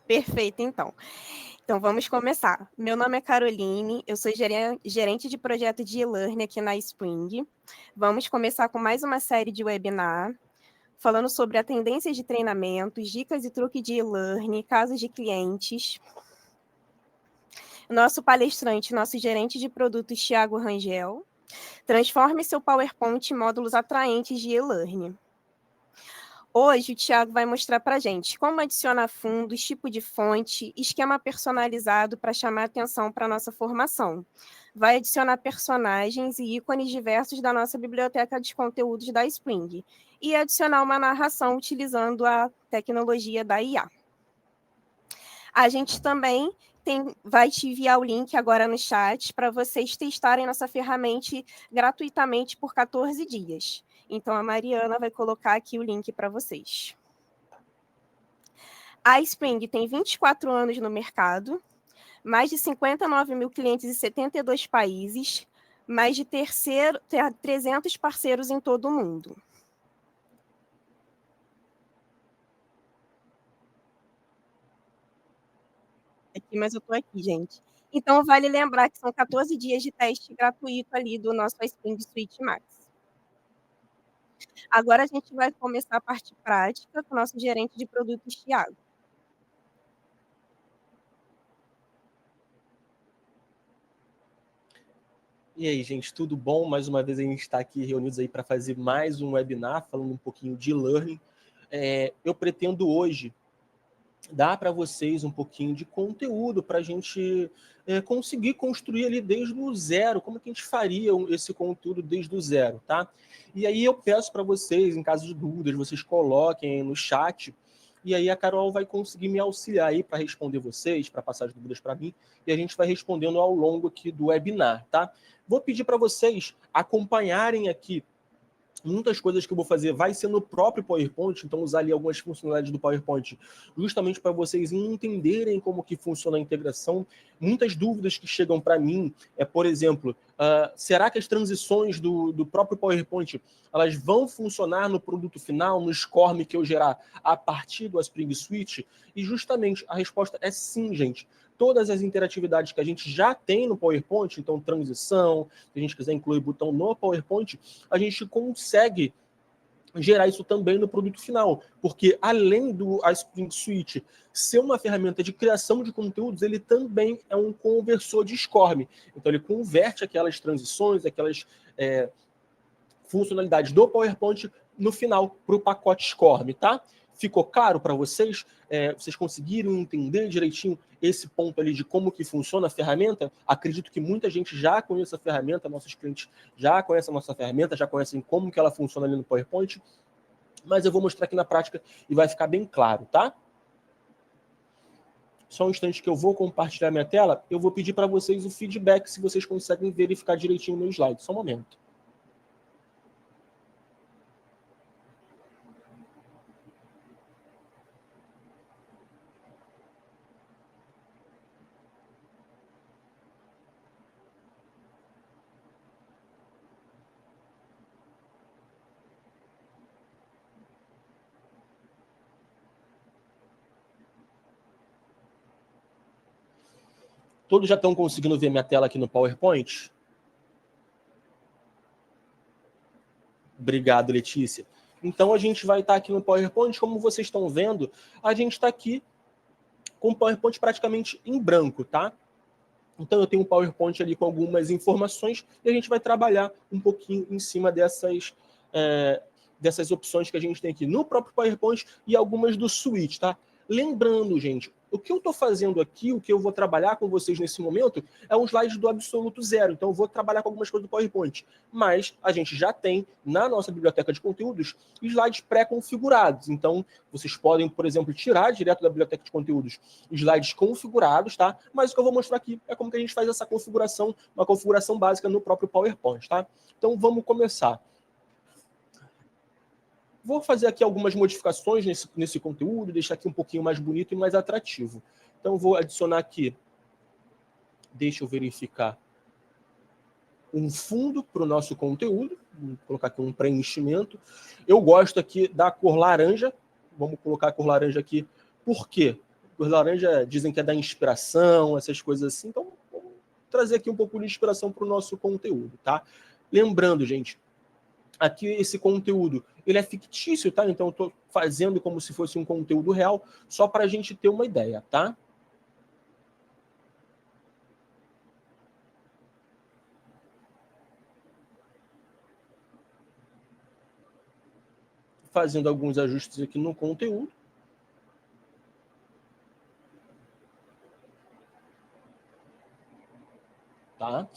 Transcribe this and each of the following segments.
Perfeito, então. Então, vamos começar. Meu nome é Caroline, eu sou gerente de projeto de e-learning aqui na Spring. Vamos começar com mais uma série de webinar, falando sobre a tendência de treinamentos, dicas e truques de e-learning, casos de clientes. Nosso palestrante, nosso gerente de produtos, Thiago Rangel. Transforme seu PowerPoint em módulos atraentes de e-learning. Hoje, o Thiago vai mostrar para a gente como adicionar fundos, tipo de fonte, esquema personalizado para chamar atenção para a nossa formação. Vai adicionar personagens e ícones diversos da nossa biblioteca de conteúdos da Spring e adicionar uma narração utilizando a tecnologia da IA. A gente também vai te enviar o link agora no chat para vocês testarem nossa ferramenta gratuitamente por 14 dias. Então, a Mariana vai colocar aqui o link para vocês. A Spring tem 24 anos no mercado, mais de 59 mil clientes em 72 países, mais de 300 parceiros em todo o mundo. Aqui, mas eu estou aqui, gente. Então, vale lembrar que são 14 dias de teste gratuito ali do nosso Spring Suite Max. Agora a gente vai começar a parte prática com o nosso gerente de produtos, Thiago. E aí, gente, tudo bom? Mais uma vez a gente está aqui reunidos aí para fazer mais um webinar, falando um pouquinho de e-learning. Eu pretendo hoje dar para vocês um pouquinho de conteúdo para a gente conseguir construir ali desde o zero, como que a gente faria esse conteúdo desde o zero, tá? E aí eu peço para vocês, em caso de dúvidas, vocês coloquem aí no chat, e aí a Carol vai conseguir me auxiliar aí para responder vocês, para passar as dúvidas para mim, e a gente vai respondendo ao longo aqui do webinar, tá? Vou pedir para vocês acompanharem aqui. Muitas coisas que eu vou fazer vai ser no próprio PowerPoint, então usar ali algumas funcionalidades do PowerPoint, justamente para vocês entenderem como que funciona a integração. Muitas dúvidas que chegam para mim por exemplo, será que as transições do próprio PowerPoint elas vão funcionar no produto final, no SCORM que eu gerar a partir do Spring Suite? E justamente a resposta é sim, gente. Todas as interatividades que a gente já tem no PowerPoint, então transição, se a gente quiser incluir botão no PowerPoint, a gente consegue gerar isso também no produto final, porque além do Spring Suite ser uma ferramenta de criação de conteúdos, ele também é um conversor de SCORM. Então ele converte aquelas transições, aquelas funcionalidades do PowerPoint no final para o pacote SCORM, tá? Ficou claro para vocês? Vocês conseguiram entender direitinho esse ponto ali de como que funciona a ferramenta? Acredito que muita gente já conhece a ferramenta, nossos clientes já conhecem a nossa ferramenta, já conhecem como que ela funciona ali no PowerPoint, mas eu vou mostrar aqui na prática e vai ficar bem claro, tá? Só um instante que eu vou compartilhar minha tela, eu vou pedir para vocês o feedback se vocês conseguem verificar direitinho o meu slide. Só um momento. Todos já estão conseguindo ver minha tela aqui no PowerPoint? Obrigado, Letícia. Então, a gente vai estar aqui no PowerPoint. Como vocês estão vendo, a gente está aqui com o PowerPoint praticamente em branco, tá? Então, eu tenho um PowerPoint ali com algumas informações e a gente vai trabalhar um pouquinho em cima dessas opções que a gente tem aqui no próprio PowerPoint e algumas do Suite, tá? Lembrando, gente, o que eu estou fazendo aqui, o que eu vou trabalhar com vocês nesse momento, é um slide do absoluto zero. Então, eu vou trabalhar com algumas coisas do PowerPoint. Mas a gente já tem, na nossa biblioteca de conteúdos, slides pré-configurados. Então, vocês podem, por exemplo, tirar direto da biblioteca de conteúdos slides configurados, tá? Mas o que eu vou mostrar aqui é como que a gente faz essa configuração, uma configuração básica no próprio PowerPoint, tá? Então, vamos começar. Vou fazer aqui algumas modificações nesse conteúdo, deixar aqui um pouquinho mais bonito e mais atrativo. Então, vou adicionar aqui, deixa eu verificar. um fundo para o nosso conteúdo, vou colocar aqui um preenchimento. Eu gosto aqui da cor laranja, vamos colocar a cor laranja aqui, por quê? A cor laranja dizem que é da inspiração, essas coisas assim, então vamos trazer aqui um pouco de inspiração para o nosso conteúdo, tá? Lembrando, gente, aqui esse conteúdo, ele é fictício, tá? Então eu estou fazendo como se fosse um conteúdo real, só para a gente ter uma ideia, tá? Fazendo alguns ajustes aqui no conteúdo. Tá?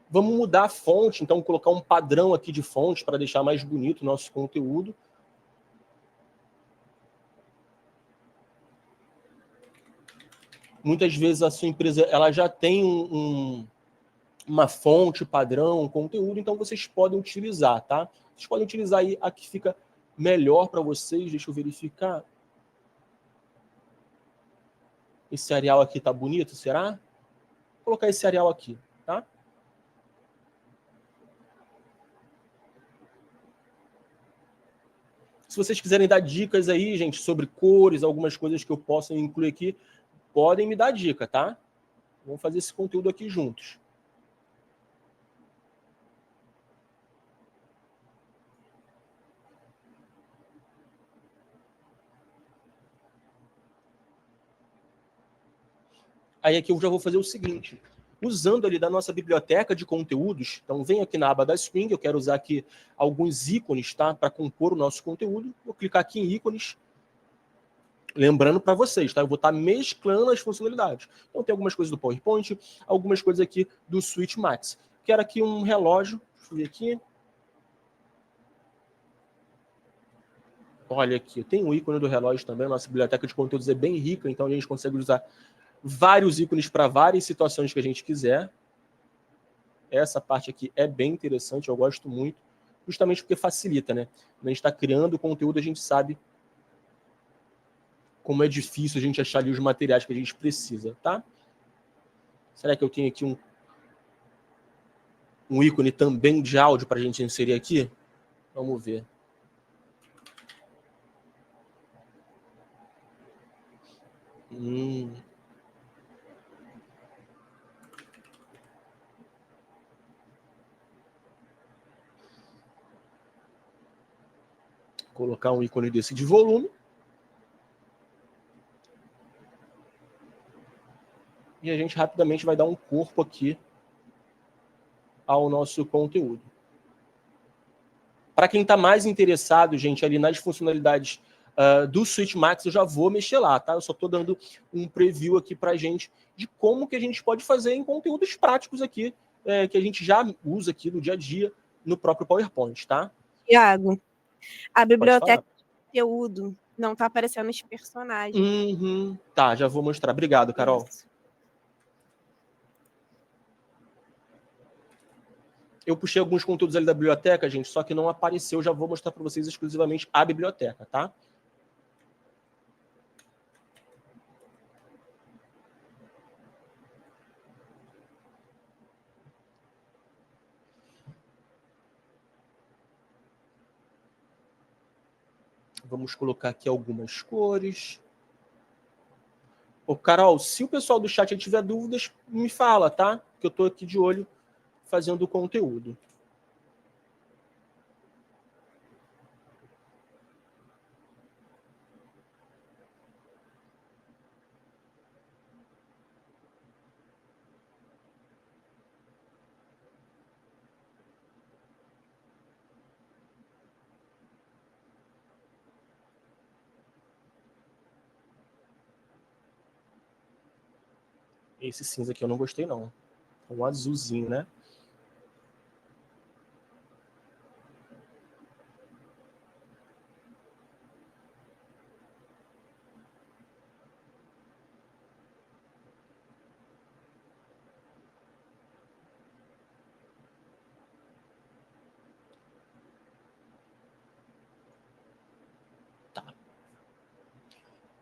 Vamos mudar a fonte, então colocar um padrão aqui de fonte para deixar mais bonito o nosso conteúdo. Muitas vezes a sua empresa ela já tem uma fonte padrão, um conteúdo, então vocês podem utilizar, tá? Vocês podem utilizar aí a que fica melhor para vocês. Deixa eu verificar. Esse Arial aqui tá bonito, será? Vou colocar esse Arial aqui, tá? Se vocês quiserem dar dicas aí, gente, sobre cores, algumas coisas que eu possa incluir aqui, podem me dar dica, tá? Vamos fazer esse conteúdo aqui juntos. Aí aqui eu já vou fazer o seguinte, usando ali da nossa biblioteca de conteúdos, então venho aqui na aba da Spring, eu quero usar aqui alguns ícones, tá, para compor o nosso conteúdo, vou clicar aqui em ícones, lembrando para vocês, tá, eu vou estar mesclando as funcionalidades. Então tem algumas coisas do PowerPoint, algumas coisas aqui do Switch Max. Quero aqui um relógio, deixa eu ver aqui. Olha aqui, tem um ícone do relógio também, nossa biblioteca de conteúdos é bem rica, então a gente consegue usar vários ícones para várias situações que a gente quiser. Essa parte aqui é bem interessante, eu gosto muito, justamente porque facilita, né? Quando a gente está criando conteúdo, a gente sabe como é difícil a gente achar ali os materiais que a gente precisa, tá? Será que eu tenho aqui um ícone também de áudio para a gente inserir aqui? Vamos ver. Colocar um ícone desse de volume. E a gente rapidamente vai dar um corpo aqui ao nosso conteúdo. Para quem está mais interessado, gente, ali nas funcionalidades do Switch Max, eu já vou mexer lá, tá? Eu só estou dando um preview aqui para a gente de como que a gente pode fazer em conteúdos práticos aqui, que a gente já usa aqui no dia a dia, no próprio PowerPoint, tá? Tiago, a Pode falar. biblioteca de conteúdo não está aparecendo os personagens. Tá, já vou mostrar. Obrigado, Carol. Isso. Eu puxei alguns conteúdos ali da biblioteca, gente, só que não apareceu. Já vou mostrar para vocês exclusivamente a biblioteca, tá? Vamos colocar aqui algumas cores. Ô, Carol, se o pessoal do chat tiver dúvidas, me fala, tá? Que eu estou aqui de olho fazendo o conteúdo. Esse cinza aqui eu não gostei, não. Um azulzinho, né?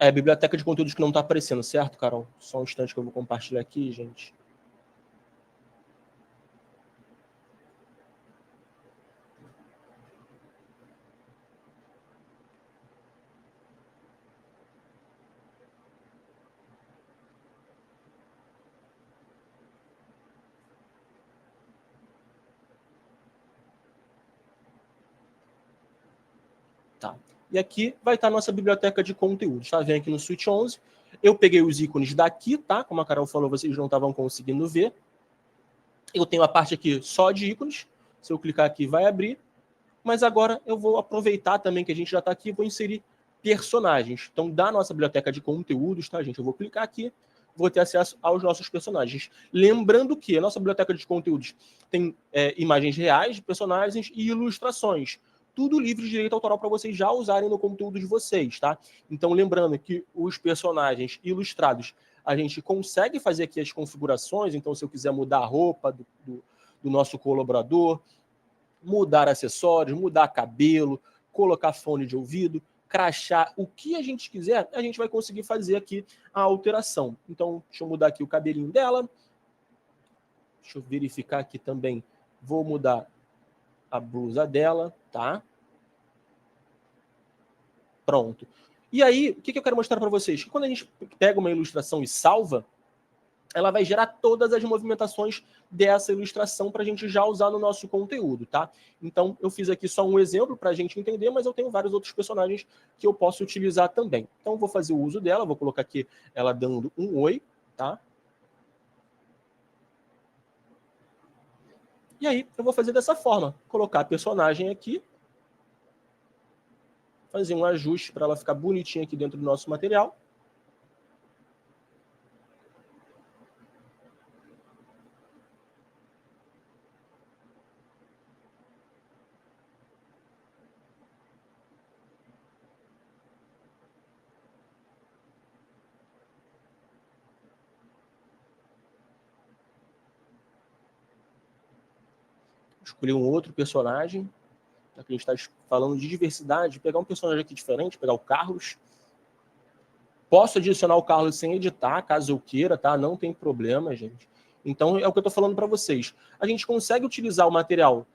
É a biblioteca de conteúdos que não está aparecendo, certo, Carol? Só um instante que eu vou compartilhar aqui, gente. Tá. E aqui vai estar a nossa biblioteca de conteúdos, tá? Vem aqui no Switch 11. Eu peguei os ícones daqui, tá? Como a Carol falou, vocês não estavam conseguindo ver. Eu tenho a parte aqui só de ícones. Se eu clicar aqui, vai abrir. Mas agora eu vou aproveitar também que a gente já está aqui e vou inserir personagens. Então, da nossa biblioteca de conteúdos, tá, gente? Eu vou clicar aqui, vou ter acesso aos nossos personagens. Lembrando que a nossa biblioteca de conteúdos tem imagens reais de personagens e ilustrações. Tudo livre de direito autoral para vocês já usarem no conteúdo de vocês, tá? Então, lembrando que os personagens ilustrados, a gente consegue fazer aqui as configurações. Então, se eu quiser mudar a roupa do nosso colaborador, mudar acessórios, mudar cabelo, colocar fone de ouvido, crachá, o que a gente quiser, a gente vai conseguir fazer aqui a alteração. Então, deixa eu mudar aqui o cabelinho dela. Deixa eu verificar aqui também. Vou mudar a blusa dela, tá? Pronto. E aí, o que eu quero mostrar para vocês? Que quando a gente pega uma ilustração e salva, ela vai gerar todas as movimentações dessa ilustração para a gente já usar no nosso conteúdo, tá? Então, eu fiz aqui só um exemplo para a gente entender, mas eu tenho vários outros personagens que eu posso utilizar também. Então, vou fazer o uso dela, vou colocar aqui ela dando um oi, tá? E aí, eu vou fazer dessa forma, colocar a personagem aqui, fazer um ajuste para ela ficar bonitinha aqui dentro do nosso material. Escolher um outro personagem, já que a gente está falando de diversidade, pegar um personagem aqui diferente, pegar o Carlos. Posso adicionar o Carlos sem editar, caso eu queira, tá? Não tem problema, gente. Então, é o que eu estou falando para vocês. A gente consegue utilizar o material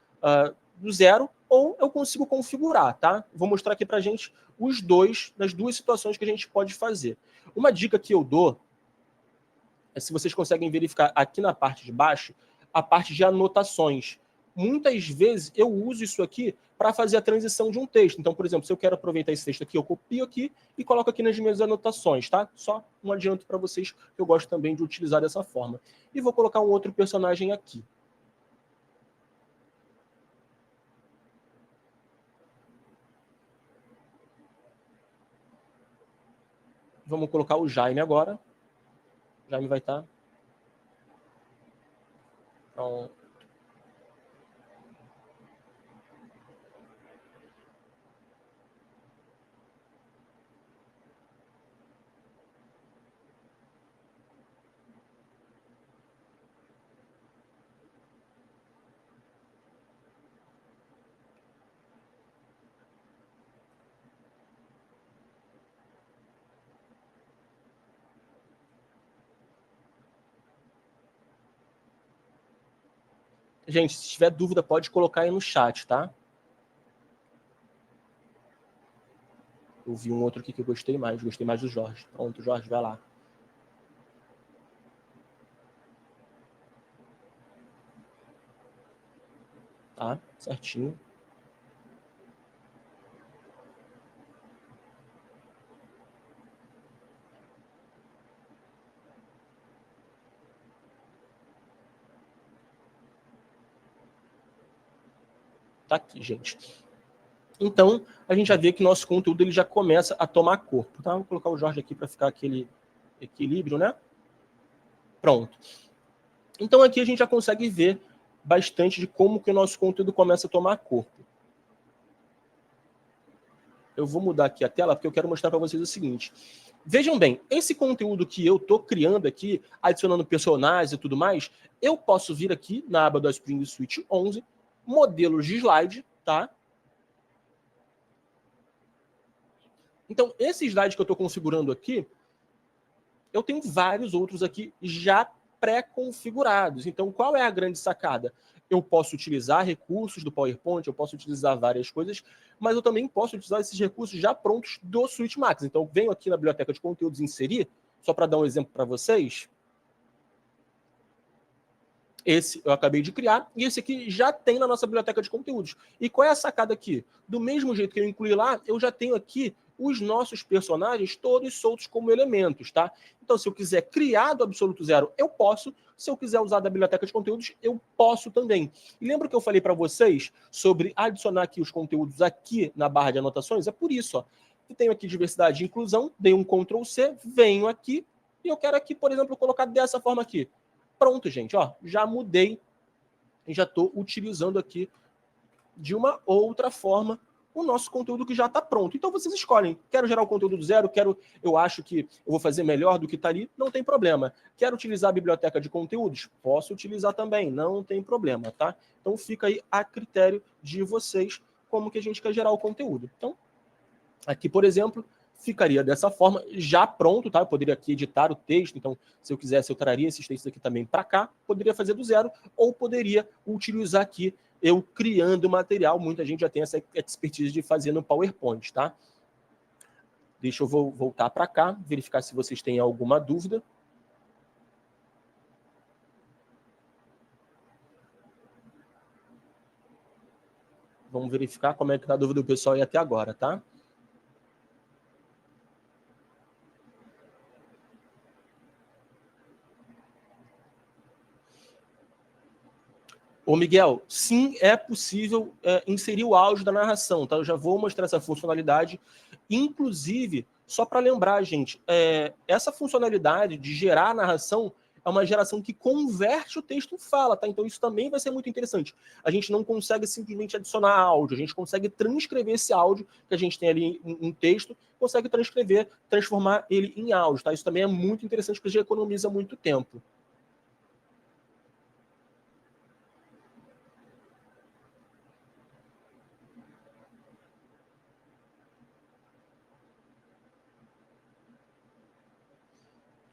do zero ou eu consigo configurar, tá? Vou mostrar aqui para a gente os dois, nas duas situações que a gente pode fazer. Uma dica que eu dou é se vocês conseguem verificar aqui na parte de baixo, a parte de anotações. Muitas vezes eu uso isso aqui para fazer a transição de um texto. Então, por exemplo, se eu quero aproveitar esse texto aqui, eu copio aqui e coloco aqui nas minhas anotações, tá? Só um adianto para vocês que eu gosto também de utilizar dessa forma. E vou colocar um outro personagem aqui. Vamos colocar o Jaime agora. O Jaime vai estar. Então, gente, se tiver dúvida, pode colocar aí no chat, tá? Eu vi um outro aqui que eu gostei mais do Jorge. Pronto, Jorge, vai lá. Tá? Certinho. Tá aqui, gente. Então, a gente já vê que nosso conteúdo ele já começa a tomar corpo. Tá? Vou colocar o Jorge aqui para ficar aquele equilíbrio, né? Pronto. Então, aqui a gente já consegue ver bastante de como que o nosso conteúdo começa a tomar corpo. Eu vou mudar aqui a tela porque eu quero mostrar para vocês o seguinte. Vejam bem, esse conteúdo que eu estou criando aqui, adicionando personagens e tudo mais, eu posso vir aqui na aba do Spring Switch 11, modelos de slide, tá? Então, esse slide que eu estou configurando aqui, eu tenho vários outros aqui já pré-configurados. Então, qual é a grande sacada? Eu posso utilizar recursos do PowerPoint, eu posso utilizar várias coisas, mas eu também posso utilizar esses recursos já prontos do Switchmax. Então, eu venho aqui na biblioteca de conteúdos inserir, só para dar um exemplo para vocês. Esse eu acabei de criar, e esse aqui já tem na nossa biblioteca de conteúdos. E qual é a sacada aqui? Do mesmo jeito que eu incluí lá, eu já tenho aqui os nossos personagens todos soltos como elementos, tá? Então, se eu quiser criar do absoluto zero, eu posso. Se eu quiser usar da biblioteca de conteúdos, eu posso também. E lembra que eu falei para vocês sobre adicionar aqui os conteúdos aqui na barra de anotações? É por isso, ó. Eu tenho aqui diversidade e inclusão, dei um Ctrl C, venho aqui, e eu quero aqui, por exemplo, colocar dessa forma aqui. Pronto, gente, ó, já mudei e já estou utilizando aqui de uma outra forma o nosso conteúdo que já está pronto. Então vocês escolhem, quero gerar o conteúdo do zero, eu acho que eu vou fazer melhor do que está ali, não tem problema. Quero utilizar a biblioteca de conteúdos? Posso utilizar também, não tem problema, tá? Então fica aí a critério de vocês como que a gente quer gerar o conteúdo. Então, aqui, por exemplo, ficaria dessa forma, já pronto, tá? Eu poderia aqui editar o texto, então, se eu quisesse, eu traria esses textos aqui também para cá, poderia fazer do zero, ou poderia utilizar aqui, eu criando o material. Muita gente já tem essa expertise de fazer no PowerPoint, tá? Deixa eu voltar para cá, verificar se vocês têm alguma dúvida. Vamos verificar como é que está a dúvida do pessoal aí até agora, tá? Ô, Miguel, sim, é possível inserir o áudio da narração, tá? Eu já vou mostrar essa funcionalidade. Inclusive, só para lembrar, gente, essa funcionalidade de gerar a narração é uma geração que converte o texto em fala, tá? Então isso também vai ser muito interessante. A gente não consegue simplesmente adicionar áudio, a gente consegue transcrever esse áudio que a gente tem ali em texto, consegue transcrever, transformar ele em áudio, tá? Isso também é muito interessante porque já economiza muito tempo.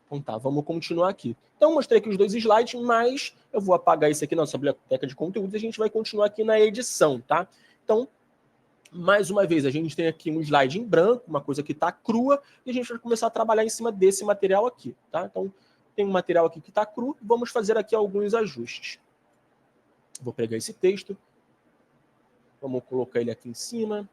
Então tá, vamos continuar aqui. Então, mostrei aqui os dois slides, mas eu vou apagar esse aqui na nossa biblioteca de conteúdos e a gente vai continuar aqui na edição, tá? Então, mais uma vez, a gente tem aqui um slide em branco, uma coisa que está crua, e a gente vai começar a trabalhar em cima desse material aqui, tá? Então, tem um material aqui que está cru, vamos fazer aqui alguns ajustes. Vou pegar esse texto, vamos colocar ele aqui em cima.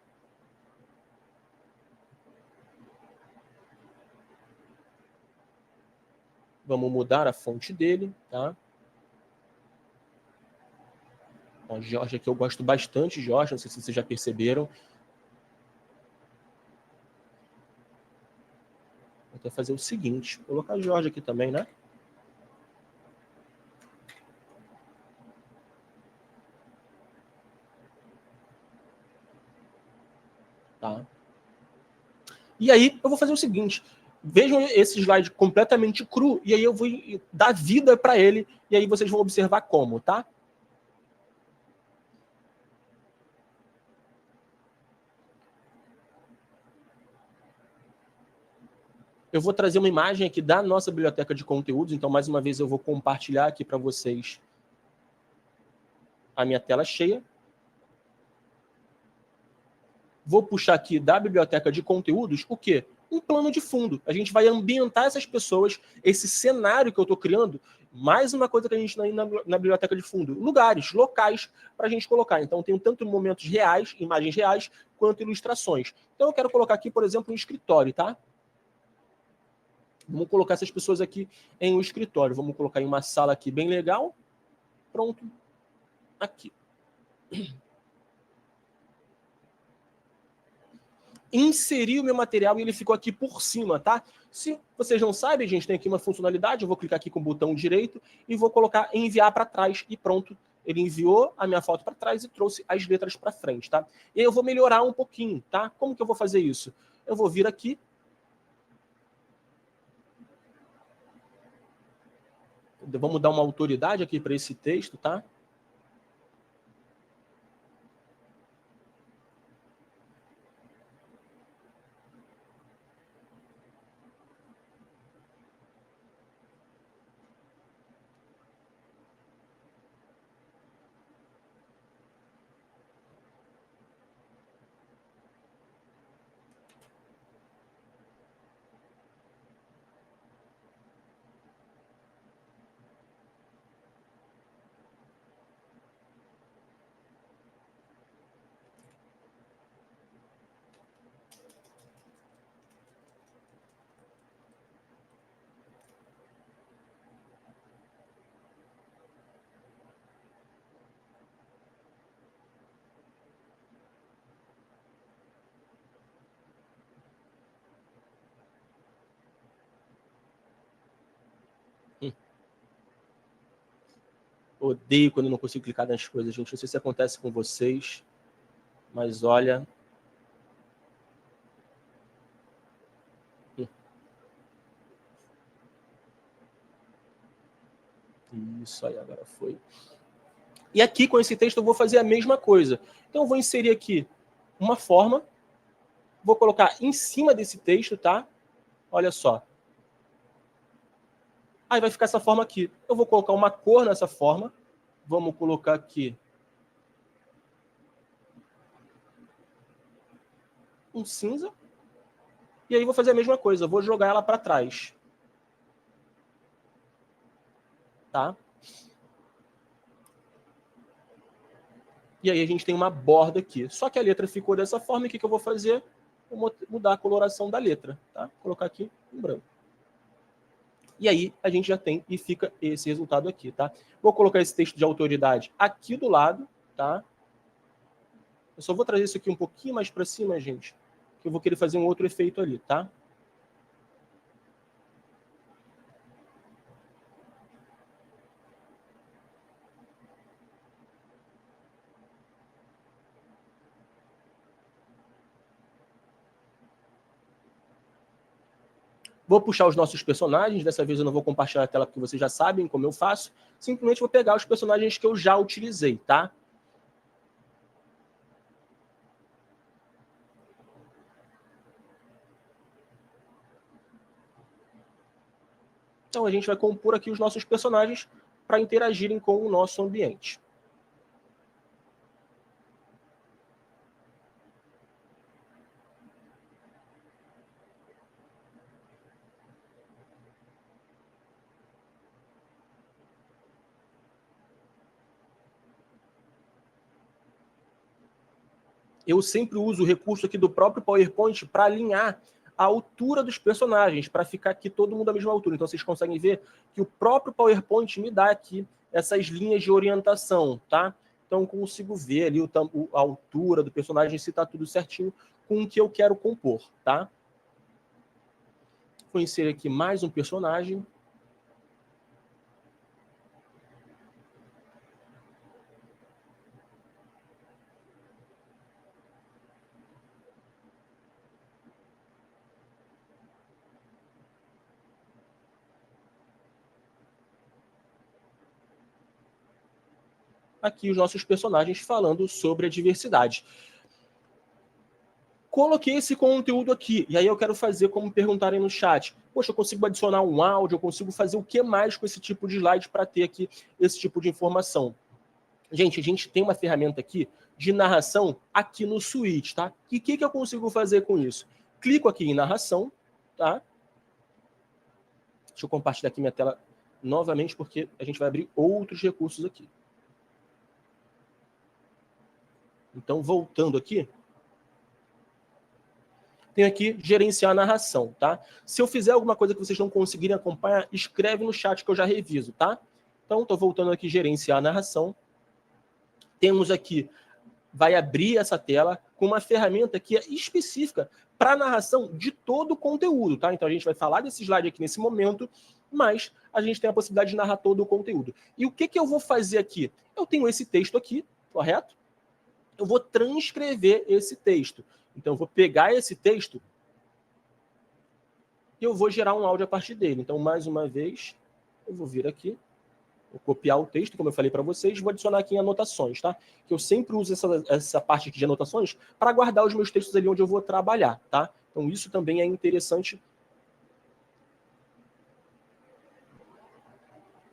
Vamos mudar a fonte dele, tá? Ó, Jorge aqui eu gosto bastante, Jorge, não sei se vocês já perceberam. Vou até fazer o seguinte, vou colocar o Jorge aqui também, né? Tá? E aí eu vou fazer o seguinte, vejam esse slide completamente cru, e aí eu vou dar vida para ele, e aí vocês vão observar como, tá? Eu vou trazer uma imagem aqui da nossa biblioteca de conteúdos, então mais uma vez eu vou compartilhar aqui para vocês a minha tela cheia. Vou puxar aqui da biblioteca de conteúdos o quê? Um plano de fundo. A gente vai ambientar essas pessoas, esse cenário que eu estou criando, mais uma coisa que a gente tem na biblioteca de fundo, lugares, locais para a gente colocar. Então, tem tanto momentos reais, imagens reais, quanto ilustrações. Então, eu quero colocar aqui, por exemplo, um escritório, tá? Vamos colocar essas pessoas aqui em um escritório. Vamos colocar em uma sala aqui bem legal. Pronto. Aqui. Inserir o meu material e ele ficou aqui por cima, tá? Se vocês não sabem, a gente tem aqui uma funcionalidade, eu vou clicar aqui com o botão direito e vou colocar enviar para trás e pronto. Ele enviou a minha foto para trás e trouxe as letras para frente, tá? E aí eu vou melhorar um pouquinho, tá? Como que eu vou fazer isso? Eu vou vir aqui. Vamos dar uma autoridade aqui para esse texto, tá? Odeio quando eu não consigo clicar nas coisas, gente. Não sei se acontece com vocês, mas olha... Isso aí, agora foi. E aqui, com esse texto, eu vou fazer a mesma coisa. Então, eu vou inserir aqui uma forma, vou colocar em cima desse texto, tá? Olha só. Aí vai ficar essa forma aqui. Eu vou colocar uma cor nessa forma. Vamos colocar aqui um cinza. E aí vou fazer a mesma coisa. Eu vou jogar ela para trás. Tá? E aí a gente tem uma borda aqui. Só que a letra ficou dessa forma. E o que eu vou fazer? Vou mudar a coloração da letra. Tá? Vou colocar aqui em branco. E aí a gente já tem e fica esse resultado aqui, tá? Vou colocar esse texto de autoridade aqui do lado, tá? Eu só vou trazer isso aqui um pouquinho mais para cima, gente, que eu vou querer fazer um outro efeito ali, tá? Vou puxar os nossos personagens, dessa vez eu não vou compartilhar a tela porque vocês já sabem como eu faço, simplesmente vou pegar os personagens que eu já utilizei, tá? Então a gente vai compor aqui os nossos personagens para interagirem com o nosso ambiente. Eu sempre uso o recurso aqui do próprio PowerPoint para alinhar a altura dos personagens, para ficar aqui todo mundo à mesma altura. Então vocês conseguem ver que o próprio PowerPoint me dá aqui essas linhas de orientação, tá? Então eu consigo ver ali a altura do personagem, se está tudo certinho com o que eu quero compor, tá? Vou inserir aqui mais um personagem. Aqui os nossos personagens falando sobre a diversidade. Coloquei esse conteúdo aqui, e aí eu quero fazer como perguntarem no chat. Poxa, eu consigo adicionar um áudio, eu consigo fazer o que mais com esse tipo de slide para ter aqui esse tipo de informação? Gente, a gente tem uma ferramenta aqui de narração aqui no Switch, tá? E o que eu consigo fazer com isso? Clico aqui em narração, tá? Deixa eu compartilhar aqui minha tela novamente, porque a gente vai abrir outros recursos aqui. Então, voltando aqui, tem aqui gerenciar a narração, tá? Se eu fizer alguma coisa que vocês não conseguirem acompanhar, escreve no chat que eu já reviso, tá? Então, estou voltando aqui, gerenciar a narração. Temos aqui, vai abrir essa tela com uma ferramenta que é específica para a narração de todo o conteúdo, tá? Então, a gente vai falar desse slide aqui nesse momento, mas a gente tem a possibilidade de narrar todo o conteúdo. E o que eu vou fazer aqui? Eu tenho esse texto aqui, correto? Eu vou transcrever esse texto. Então, eu vou pegar esse texto e eu vou gerar um áudio a partir dele. Então, mais uma vez, eu vou vir aqui, vou copiar o texto, como eu falei para vocês, vou adicionar aqui em anotações, tá? Que eu sempre uso essa parte aqui de anotações para guardar os meus textos ali onde eu vou trabalhar, tá? Então, isso também é interessante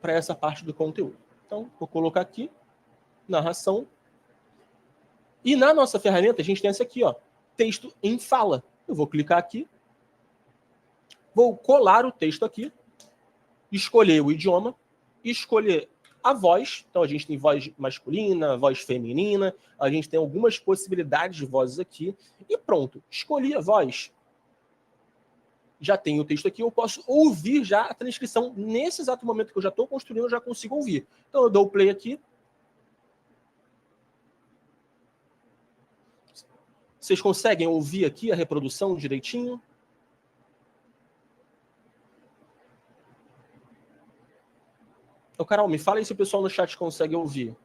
para essa parte do conteúdo. Então, vou colocar aqui, narração. E na nossa ferramenta, a gente tem essa aqui, ó, texto em fala. Eu vou clicar aqui, vou colar o texto aqui, escolher o idioma, escolher a voz. Então, a gente tem voz masculina, voz feminina, a gente tem algumas possibilidades de vozes aqui. E pronto, escolhi a voz. Já tenho o texto aqui, eu posso ouvir já a transcrição. Nesse exato momento que eu já estou construindo, eu já consigo ouvir. Então, eu dou o play aqui. Vocês conseguem ouvir aqui a reprodução direitinho? Ô, Carol, me fala aí se o pessoal no chat consegue ouvir.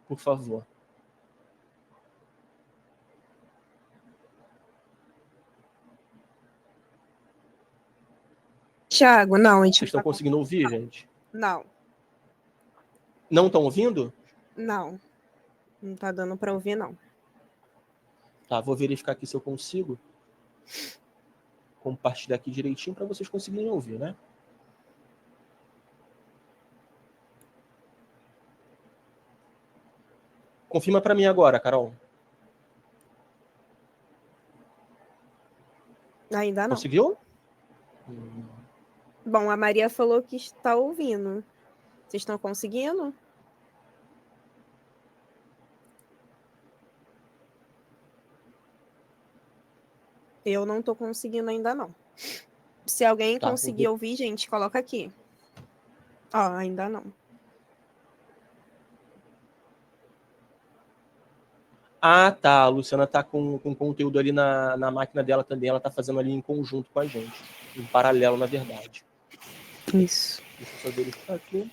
Por favor. Tiago, não, a gente Vocês estão conseguindo ouvir, gente? Não, Não estão ouvindo? não. Não tá dando para ouvir, não. Tá, vou verificar aqui se eu consigo compartilhar aqui direitinho para vocês conseguirem ouvir, né? Confirma para mim agora, Carol. Ainda não. Conseguiu? Bom, a Maria falou que está ouvindo. Vocês estão conseguindo? Eu não estou conseguindo ainda, não. Se alguém Tá, conseguir ouvir, gente, coloca aqui. Ó, ainda não. Ah, tá. A Luciana tá com conteúdo ali na máquina dela também. Ela tá fazendo ali em conjunto com a gente. Em paralelo, na verdade. Isso. Deixa eu só verificar aqui.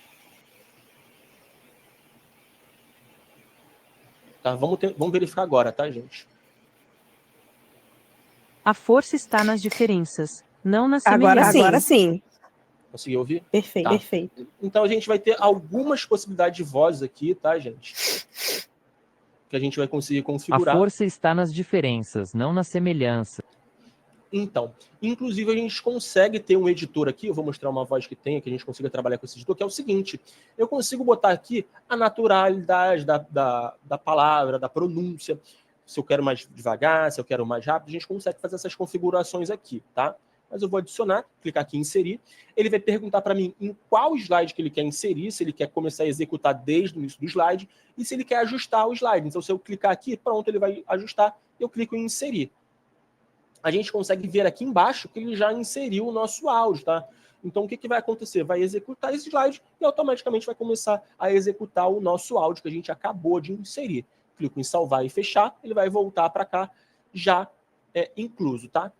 Tá, vamos verificar agora, tá, gente? A força está nas diferenças, não nas semelhanças. Agora sim. Conseguiu ouvir? Perfeito, Tá. perfeito. Então a gente vai ter algumas possibilidades de vozes aqui, tá, gente? Que a gente vai conseguir A configurar. força está nas diferenças, não nas semelhanças. Então, inclusive a gente consegue ter um editor aqui, eu vou mostrar uma voz que tem, que a gente consiga trabalhar com esse editor, que é o seguinte, eu consigo botar aqui a naturalidade da palavra, da pronúncia, se eu quero mais devagar, se eu quero mais rápido, a gente consegue fazer essas configurações aqui, tá? Mas eu vou adicionar, clicar aqui em inserir, ele vai perguntar para mim em qual slide que ele quer inserir, se ele quer começar a executar desde o início do slide, e se ele quer ajustar o slide. Então, se eu clicar aqui, pronto, ele vai ajustar, eu clico em inserir. A gente consegue ver aqui embaixo que ele já inseriu o nosso áudio, tá? Então, o que vai acontecer? Vai executar esse slide e automaticamente vai começar a executar o nosso áudio que a gente acabou de inserir. Clico em salvar e fechar, ele vai voltar para cá já incluso, tá?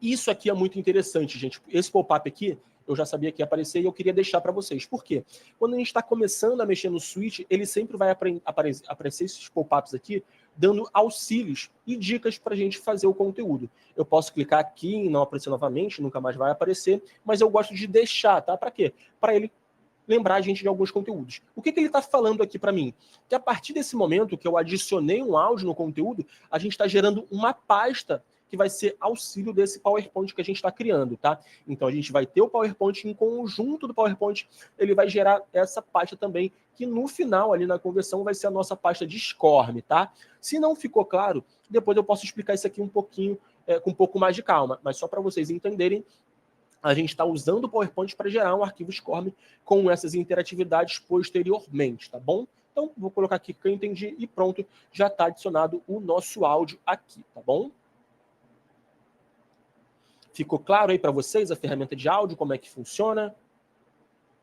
Isso aqui é muito interessante, gente. Esse pop-up aqui, eu já sabia que ia aparecer e eu queria deixar para vocês. Por quê? Quando a gente está começando a mexer no Switch, ele sempre vai aparecer esses pop-ups aqui, dando auxílios e dicas para a gente fazer o conteúdo. Eu posso clicar aqui e não aparecer novamente, nunca mais vai aparecer, mas eu gosto de deixar, tá? Para quê? Para ele lembrar a gente de alguns conteúdos. O que ele está falando aqui para mim? Que a partir desse momento que eu adicionei um áudio no conteúdo, a gente está gerando uma pasta que vai ser auxílio desse PowerPoint que a gente está criando, tá? Então a gente vai ter o PowerPoint em conjunto do PowerPoint, ele vai gerar essa pasta também, que no final ali na conversão vai ser a nossa pasta de SCORM, tá? Se não ficou claro, depois eu posso explicar isso aqui um pouquinho, com um pouco mais de calma, mas só para vocês entenderem, a gente está usando o PowerPoint para gerar um arquivo SCORM com essas interatividades posteriormente, tá bom? Então, vou colocar aqui que eu entendi e pronto, já está adicionado o nosso áudio aqui, tá bom? Ficou claro aí para vocês a ferramenta de áudio, como é que funciona?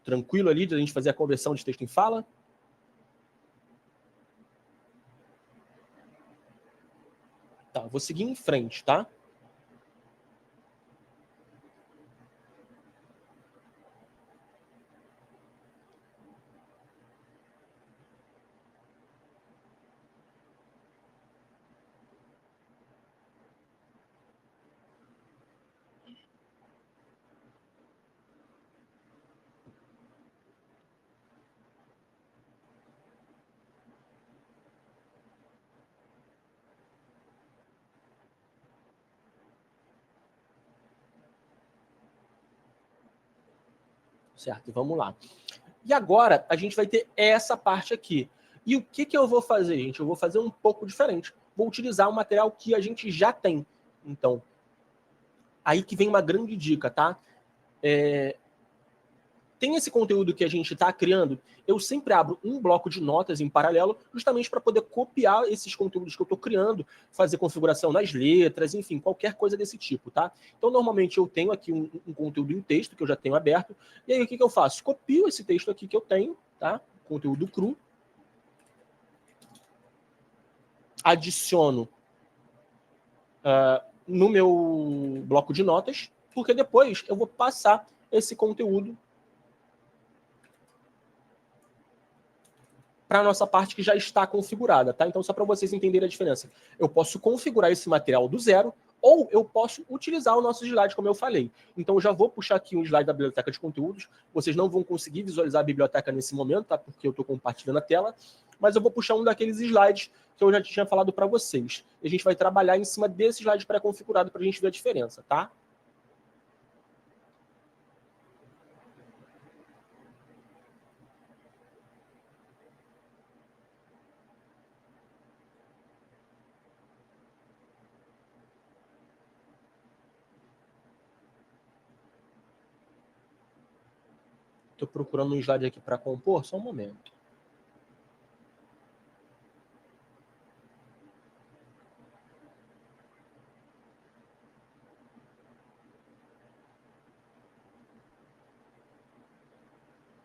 Tranquilo ali de a gente fazer a conversão de texto em fala? Tá, vou seguir em frente, tá? Certo, vamos lá. E agora a gente vai ter essa parte aqui. E o que eu vou fazer, gente? Eu vou fazer um pouco diferente. Vou utilizar o material que a gente já tem. Então, aí que vem uma grande dica, tá? Tem esse conteúdo que a gente está criando, eu sempre abro um bloco de notas em paralelo, justamente para poder copiar esses conteúdos que eu estou criando, fazer configuração nas letras, enfim, qualquer coisa desse tipo, tá? Então, normalmente eu tenho aqui um conteúdo em texto que eu já tenho aberto, e aí o que eu faço? Copio esse texto aqui que eu tenho, tá? Conteúdo cru, adiciono no meu bloco de notas, porque depois eu vou passar esse conteúdo para a nossa parte que já está configurada, tá? Então, só para vocês entenderem a diferença. Eu posso configurar esse material do zero, ou eu posso utilizar o nosso slide, como eu falei. Então, eu já vou puxar aqui um slide da biblioteca de conteúdos. Vocês não vão conseguir visualizar a biblioteca nesse momento, tá? Porque eu estou compartilhando a tela. Mas eu vou puxar um daqueles slides que eu já tinha falado para vocês. E a gente vai trabalhar em cima desse slide pré-configurado para a gente ver a diferença, tá? Estou procurando um slide aqui para compor, só um momento.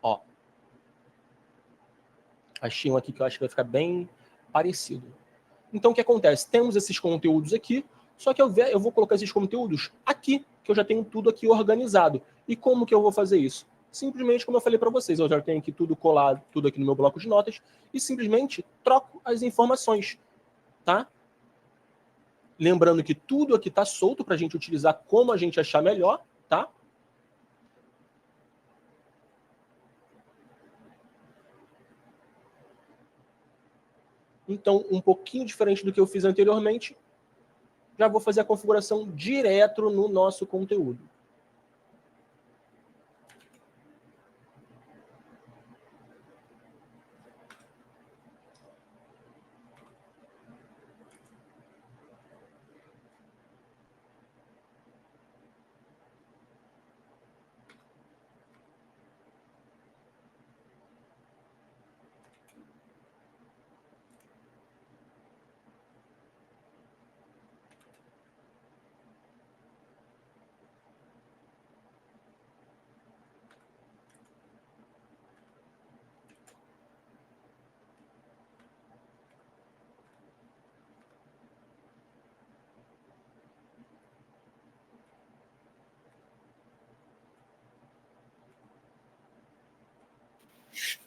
Ó. Achei um aqui que eu acho que vai ficar bem parecido. Então, o que acontece? Temos esses conteúdos aqui, só que eu vou colocar esses conteúdos aqui, que eu já tenho tudo aqui organizado. E como que eu vou fazer isso? Simplesmente, como eu falei para vocês, eu já tenho aqui tudo colado, tudo aqui no meu bloco de notas, e simplesmente troco as informações, tá? Lembrando que tudo aqui está solto para a gente utilizar como a gente achar melhor, tá? Então, um pouquinho diferente do que eu fiz anteriormente, já vou fazer a configuração direto no nosso conteúdo.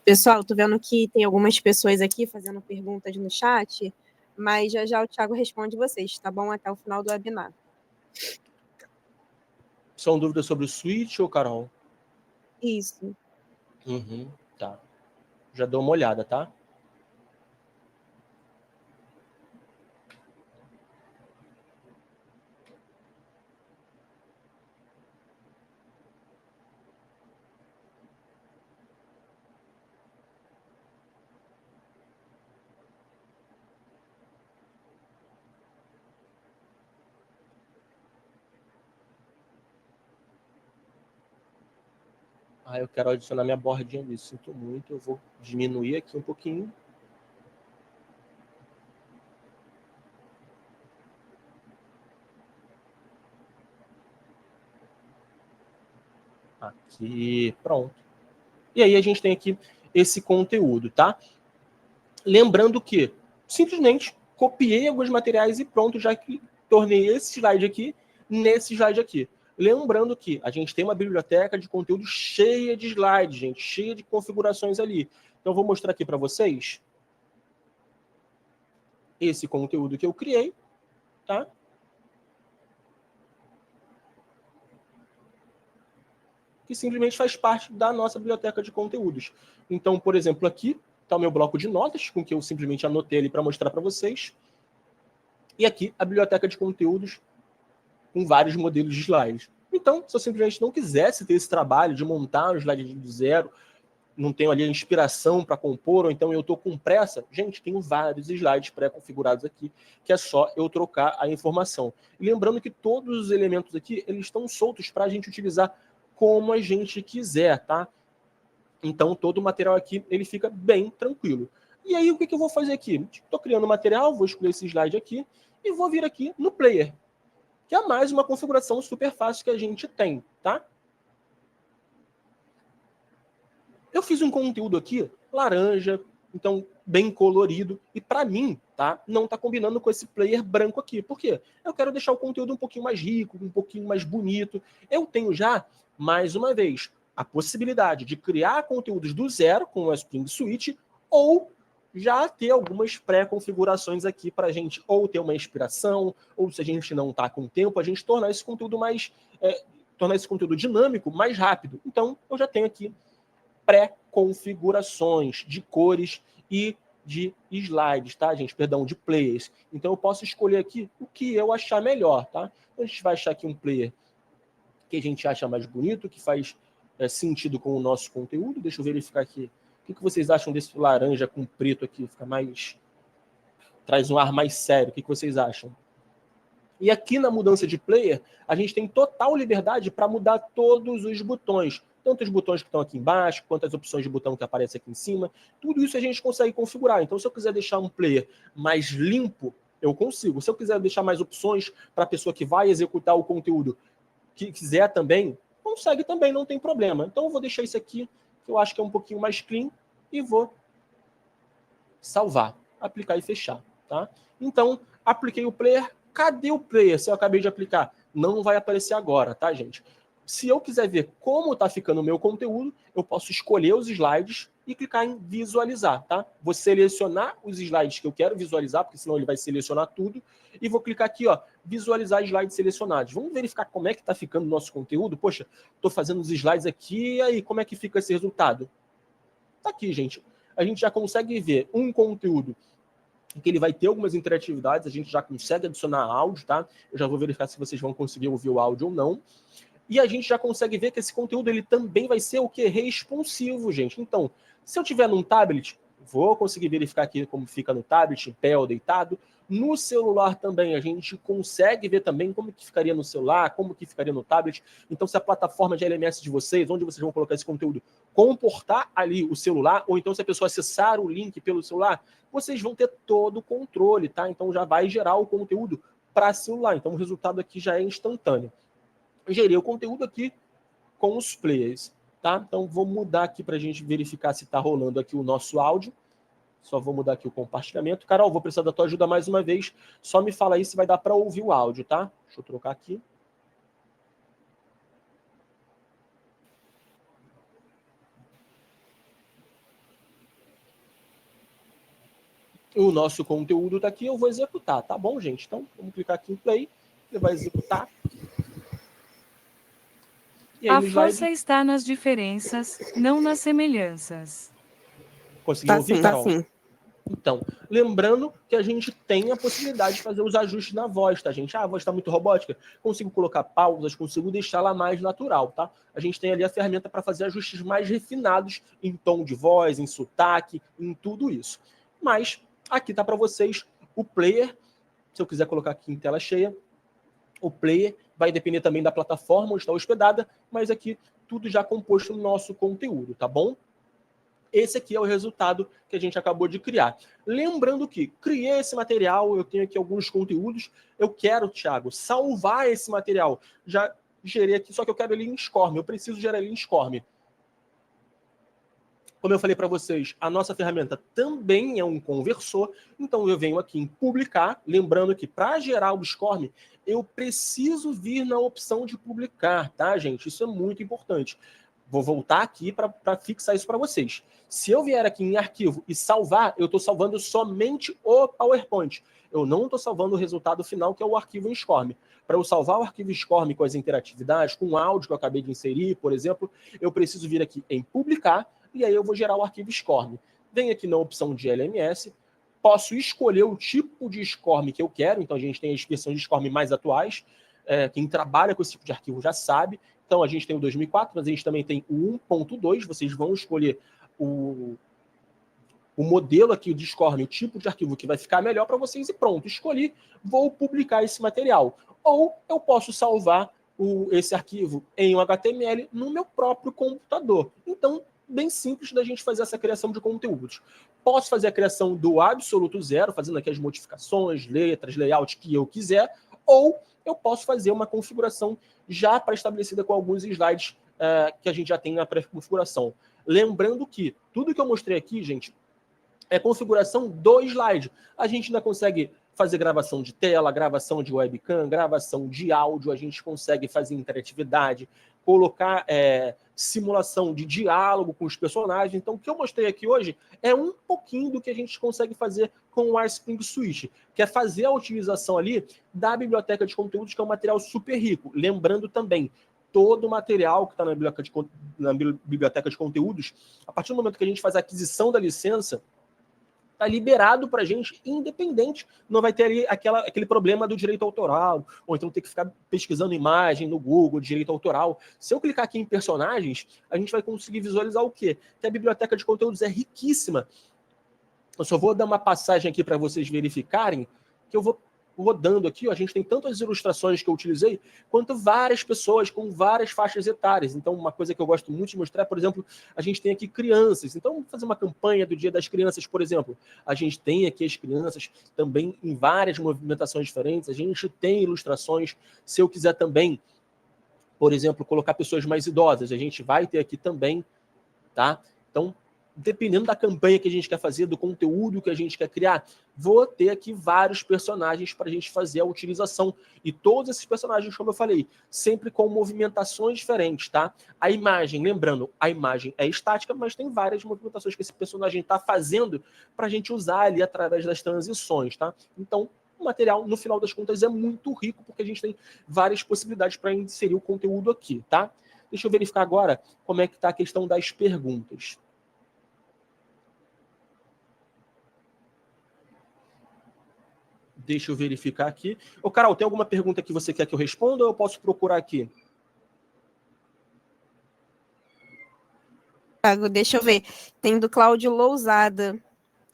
Pessoal, tô vendo que tem algumas pessoas aqui fazendo perguntas no chat, mas já já o Thiago responde vocês, tá bom? Até o final do webinar. São dúvidas sobre o Switch ou Carol? Isso. Tá. Já dou uma olhada, tá? Ah, eu quero adicionar minha bordinha ali. Sinto muito, eu vou diminuir aqui um pouquinho. Aqui, pronto. E aí a gente tem aqui esse conteúdo, tá? Lembrando que simplesmente copiei alguns materiais e pronto, já que tornei esse slide aqui nesse slide aqui. Lembrando que a gente tem uma biblioteca de conteúdo cheia de slides, gente, cheia de configurações ali. Então, eu vou mostrar aqui para vocês esse conteúdo que eu criei, tá? Que simplesmente faz parte da nossa biblioteca de conteúdos. Então, por exemplo, aqui está o meu bloco de notas, com que eu simplesmente anotei ali para mostrar para vocês. E aqui a biblioteca de conteúdos com vários modelos de slides. Então, se eu simplesmente não quisesse ter esse trabalho de montar um slide do zero, não tenho ali a inspiração para compor, ou então eu estou com pressa, gente, tenho vários slides pré-configurados aqui, que é só eu trocar a informação. E lembrando que todos os elementos aqui, eles estão soltos para a gente utilizar como a gente quiser, tá? Então, todo o material aqui, ele fica bem tranquilo. E aí, o que eu vou fazer aqui? Estou criando o material, vou escolher esse slide aqui, e vou vir aqui no Player, que é mais uma configuração super fácil que a gente tem, tá? Eu fiz um conteúdo aqui, laranja, então bem colorido, e para mim, tá, não está combinando com esse player branco aqui. Por quê? Eu quero deixar o conteúdo um pouquinho mais rico, um pouquinho mais bonito. Eu tenho já, mais uma vez, a possibilidade de criar conteúdos do zero com o Spring Suite ou já ter algumas pré-configurações aqui para a gente ou ter uma inspiração, ou se a gente não está com tempo, a gente tornar esse conteúdo tornar esse conteúdo dinâmico mais rápido. Então, eu já tenho aqui pré-configurações de cores e de slides, tá, gente? Perdão, de players. Então, eu posso escolher aqui o que eu achar melhor, tá? Então, a gente vai achar aqui um player que a gente acha mais bonito, que faz sentido com o nosso conteúdo. Deixa eu verificar aqui. O que vocês acham desse laranja com preto aqui? Fica mais... Traz um ar mais sério. O que vocês acham? E aqui na mudança de player, a gente tem total liberdade para mudar todos os botões. Tanto os botões que estão aqui embaixo, quanto as opções de botão que aparecem aqui em cima. Tudo isso a gente consegue configurar. Então, se eu quiser deixar um player mais limpo, eu consigo. Se eu quiser deixar mais opções para a pessoa que vai executar o conteúdo que quiser também, consegue também, não tem problema. Então, eu vou deixar isso aqui, que eu acho que é um pouquinho mais clean, e vou salvar, aplicar e fechar. Tá? Então, apliquei o player. Cadê o player se eu acabei de aplicar? Não vai aparecer agora, tá, gente? Se eu quiser ver como está ficando o meu conteúdo, eu posso escolher os slides e clicar em visualizar, tá? Vou selecionar os slides que eu quero visualizar, porque senão ele vai selecionar tudo, e vou clicar aqui, ó, visualizar slides selecionados. Vamos verificar como é que está ficando o nosso conteúdo? Poxa, estou fazendo os slides aqui, e aí, como é que fica esse resultado? Tá aqui, gente. A gente já consegue ver um conteúdo que ele vai ter algumas interatividades, a gente já consegue adicionar áudio, tá? Eu já vou verificar se vocês vão conseguir ouvir o áudio ou não. E a gente já consegue ver que esse conteúdo ele também vai ser o quê? Responsivo, gente. Então, se eu tiver num tablet, vou conseguir verificar aqui como fica no tablet, em pé ou deitado. No celular também, a gente consegue ver também como que ficaria no celular, como que ficaria no tablet. Então, se a plataforma de LMS de vocês, onde vocês vão colocar esse conteúdo, comportar ali o celular, ou então se a pessoa acessar o link pelo celular, vocês vão ter todo o controle, tá? Então, já vai gerar o conteúdo para celular. Então, o resultado aqui já é instantâneo. Gerei o conteúdo aqui com os players, tá? Então, vou mudar aqui para a gente verificar se está rolando aqui o nosso áudio. Só vou mudar aqui o compartilhamento. Carol, vou precisar da tua ajuda mais uma vez. Só me fala aí se vai dar para ouvir o áudio, tá? Deixa eu trocar aqui. O nosso conteúdo está aqui, eu vou executar, tá bom, gente? Então, vamos clicar aqui em play, ele vai executar. E aí, a força está nas diferenças, não nas semelhanças. Conseguiu ouvir, Carol? Tá sim. Então, lembrando que a gente tem a possibilidade de fazer os ajustes na voz, tá, gente? Ah, a voz está muito robótica, consigo colocar pausas, consigo deixá-la mais natural, tá? A gente tem ali a ferramenta para fazer ajustes mais refinados em tom de voz, em sotaque, em tudo isso. Mas aqui tá para vocês o player. Se eu quiser colocar aqui em tela cheia, o player vai depender também da plataforma onde está hospedada, mas aqui tudo já composto no nosso conteúdo, tá bom? Esse aqui é o resultado que a gente acabou de criar. Lembrando que criei esse material, eu tenho aqui alguns conteúdos, eu quero, Thiago, salvar esse material. Já gerei aqui, só que eu quero ele em SCORM, eu preciso gerar ele em SCORM. Como eu falei para vocês, a nossa ferramenta também é um conversor, então eu venho aqui em publicar, lembrando que para gerar o SCORM, eu preciso vir na opção de publicar, tá, gente? Isso é muito importante. Vou voltar aqui para fixar isso para vocês. Se eu vier aqui em arquivo e salvar, eu estou salvando somente o PowerPoint. Eu não estou salvando o resultado final, que é o arquivo em SCORM. Para eu salvar o arquivo SCORM com as interatividades, com o áudio que eu acabei de inserir, por exemplo, eu preciso vir aqui em publicar, e aí eu vou gerar o arquivo SCORM. Venho aqui na opção de LMS, posso escolher o tipo de SCORM que eu quero, então a gente tem as versões de SCORM mais atuais, quem trabalha com esse tipo de arquivo já sabe. Então a gente tem o 2004, mas a gente também tem o 1.2, vocês vão escolher o modelo aqui de SCORM, o tipo de arquivo que vai ficar melhor para vocês e pronto, escolhi, vou publicar esse material. Ou eu posso salvar esse arquivo em um HTML no meu próprio computador. Então, bem simples da gente fazer essa criação de conteúdos. Posso fazer a criação do absoluto zero, fazendo aqui as modificações, letras, layout que eu quiser, ou eu posso fazer uma configuração já pré-estabelecida com alguns slides que a gente já tem na pré-configuração. Lembrando que tudo que eu mostrei aqui, gente, é configuração do slide. A gente ainda consegue fazer gravação de tela, gravação de webcam, gravação de áudio, a gente consegue fazer interatividade, colocar simulação de diálogo com os personagens. Então, o que eu mostrei aqui hoje é um pouquinho do que a gente consegue fazer com o Spring Suite, que é fazer a utilização ali da biblioteca de conteúdos, que é um material super rico. Lembrando também, todo o material que está na biblioteca de conteúdos, a partir do momento que a gente faz a aquisição da licença, está liberado para a gente, independente. Não vai ter ali aquele problema do direito autoral, ou então ter que ficar pesquisando imagem no Google de direito autoral. Se eu clicar aqui em personagens, a gente vai conseguir visualizar o quê? Que a biblioteca de conteúdos é riquíssima. Eu só vou dar uma passagem aqui para vocês verificarem, que eu vou rodando aqui, ó, a gente tem tanto as ilustrações que eu utilizei, quanto várias pessoas com várias faixas etárias. Então, uma coisa que eu gosto muito de mostrar, por exemplo, a gente tem aqui crianças. Então, vamos fazer uma campanha do Dia das Crianças, por exemplo. A gente tem aqui as crianças também em várias movimentações diferentes. A gente tem ilustrações. Se eu quiser também, por exemplo, colocar pessoas mais idosas, a gente vai ter aqui também, tá? Então, dependendo da campanha que a gente quer fazer, do conteúdo que a gente quer criar, vou ter aqui vários personagens para a gente fazer a utilização. E todos esses personagens, como eu falei, sempre com movimentações diferentes, tá? A imagem, lembrando, a imagem é estática, mas tem várias movimentações que esse personagem está fazendo para a gente usar ali através das transições, tá? Então, o material, no final das contas, é muito rico, porque a gente tem várias possibilidades para inserir o conteúdo aqui, tá? Deixa eu verificar agora como é que está a questão das perguntas. Deixa eu verificar aqui. Ô, Carol, tem alguma pergunta que você quer que eu responda ou eu posso procurar aqui? Deixa eu ver. Tem do Cláudio Lousada.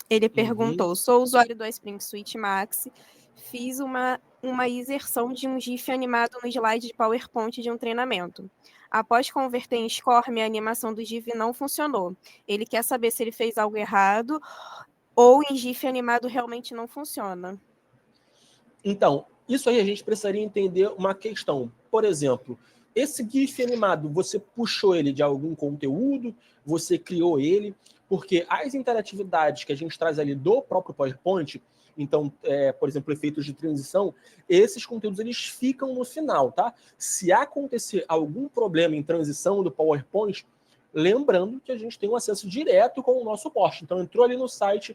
Ele perguntou, sou usuário do Spring Suite Max, fiz uma inserção de um GIF animado no slide de PowerPoint de um treinamento. Após converter em Score, minha animação do GIF não funcionou. Ele quer saber se ele fez algo errado ou em GIF animado realmente não funciona. Então, isso aí a gente precisaria entender uma questão. Por exemplo, esse GIF animado, você puxou ele de algum conteúdo, você criou ele, porque as interatividades que a gente traz ali do próprio PowerPoint, então, por exemplo, efeitos de transição, esses conteúdos eles ficam no final, tá? Se acontecer algum problema em transição do PowerPoint, lembrando que a gente tem um acesso direto com o nosso suporte. Então, entrou ali no site.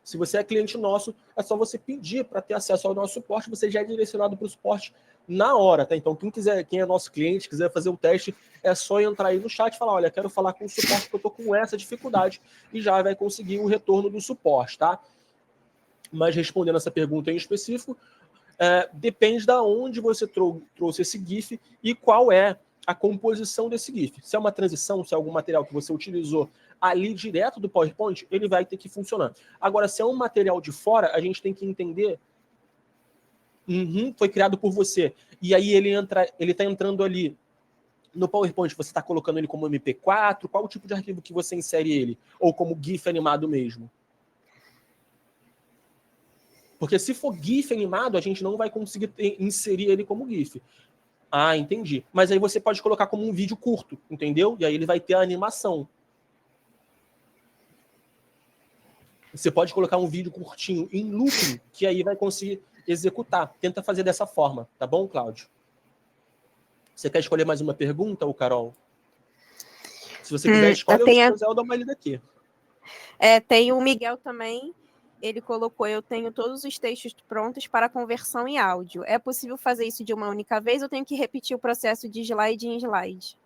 Se você é cliente nosso, é só você pedir para ter acesso ao nosso suporte, você já é direcionado para o suporte na hora, tá? Então, quem é nosso cliente, quiser fazer um teste, é só entrar aí no chat e falar, olha, quero falar com o suporte porque eu estou com essa dificuldade, e já vai conseguir o retorno do suporte, tá? Mas respondendo essa pergunta em específico, depende de onde você trouxe esse GIF e qual é a composição desse GIF. Se é uma transição, se é algum material que você utilizou ali direto do PowerPoint, ele vai ter que funcionar. Agora, se é um material de fora, a gente tem que entender foi criado por você. E aí ele está entrando ali no PowerPoint, você está colocando ele como MP4, qual o tipo de arquivo que você insere ele? Ou como GIF animado mesmo? Porque se for GIF animado, a gente não vai conseguir inserir ele como GIF. Ah, entendi. Mas aí você pode colocar como um vídeo curto, entendeu? E aí ele vai ter a animação. Você pode colocar um vídeo curtinho em looping, que aí vai conseguir executar. Tenta fazer dessa forma, tá bom, Cláudio? Você quer escolher mais uma pergunta, ou Carol? Se você quiser, escolhe, eu dou uma lida aqui. Tem o Miguel também. Ele colocou, eu tenho todos os textos prontos para conversão em áudio. É possível fazer isso de uma única vez ou tenho que repetir o processo de slide em slide?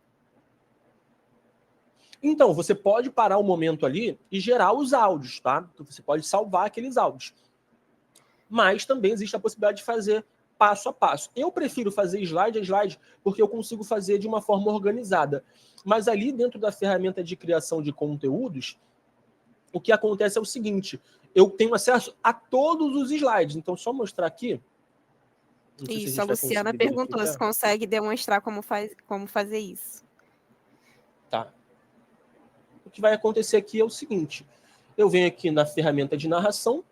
Então, você pode parar o momento ali e gerar os áudios, tá? Então, você pode salvar aqueles áudios. Mas também existe a possibilidade de fazer passo a passo. Eu prefiro fazer slide a slide porque eu consigo fazer de uma forma organizada. Mas ali dentro da ferramenta de criação de conteúdos, o que acontece é o seguinte, eu tenho acesso a todos os slides. Então, só mostrar aqui. Isso, a Luciana perguntou se consegue demonstrar como fazer isso. Tá. O que vai acontecer aqui é o seguinte, eu venho aqui na ferramenta de narração,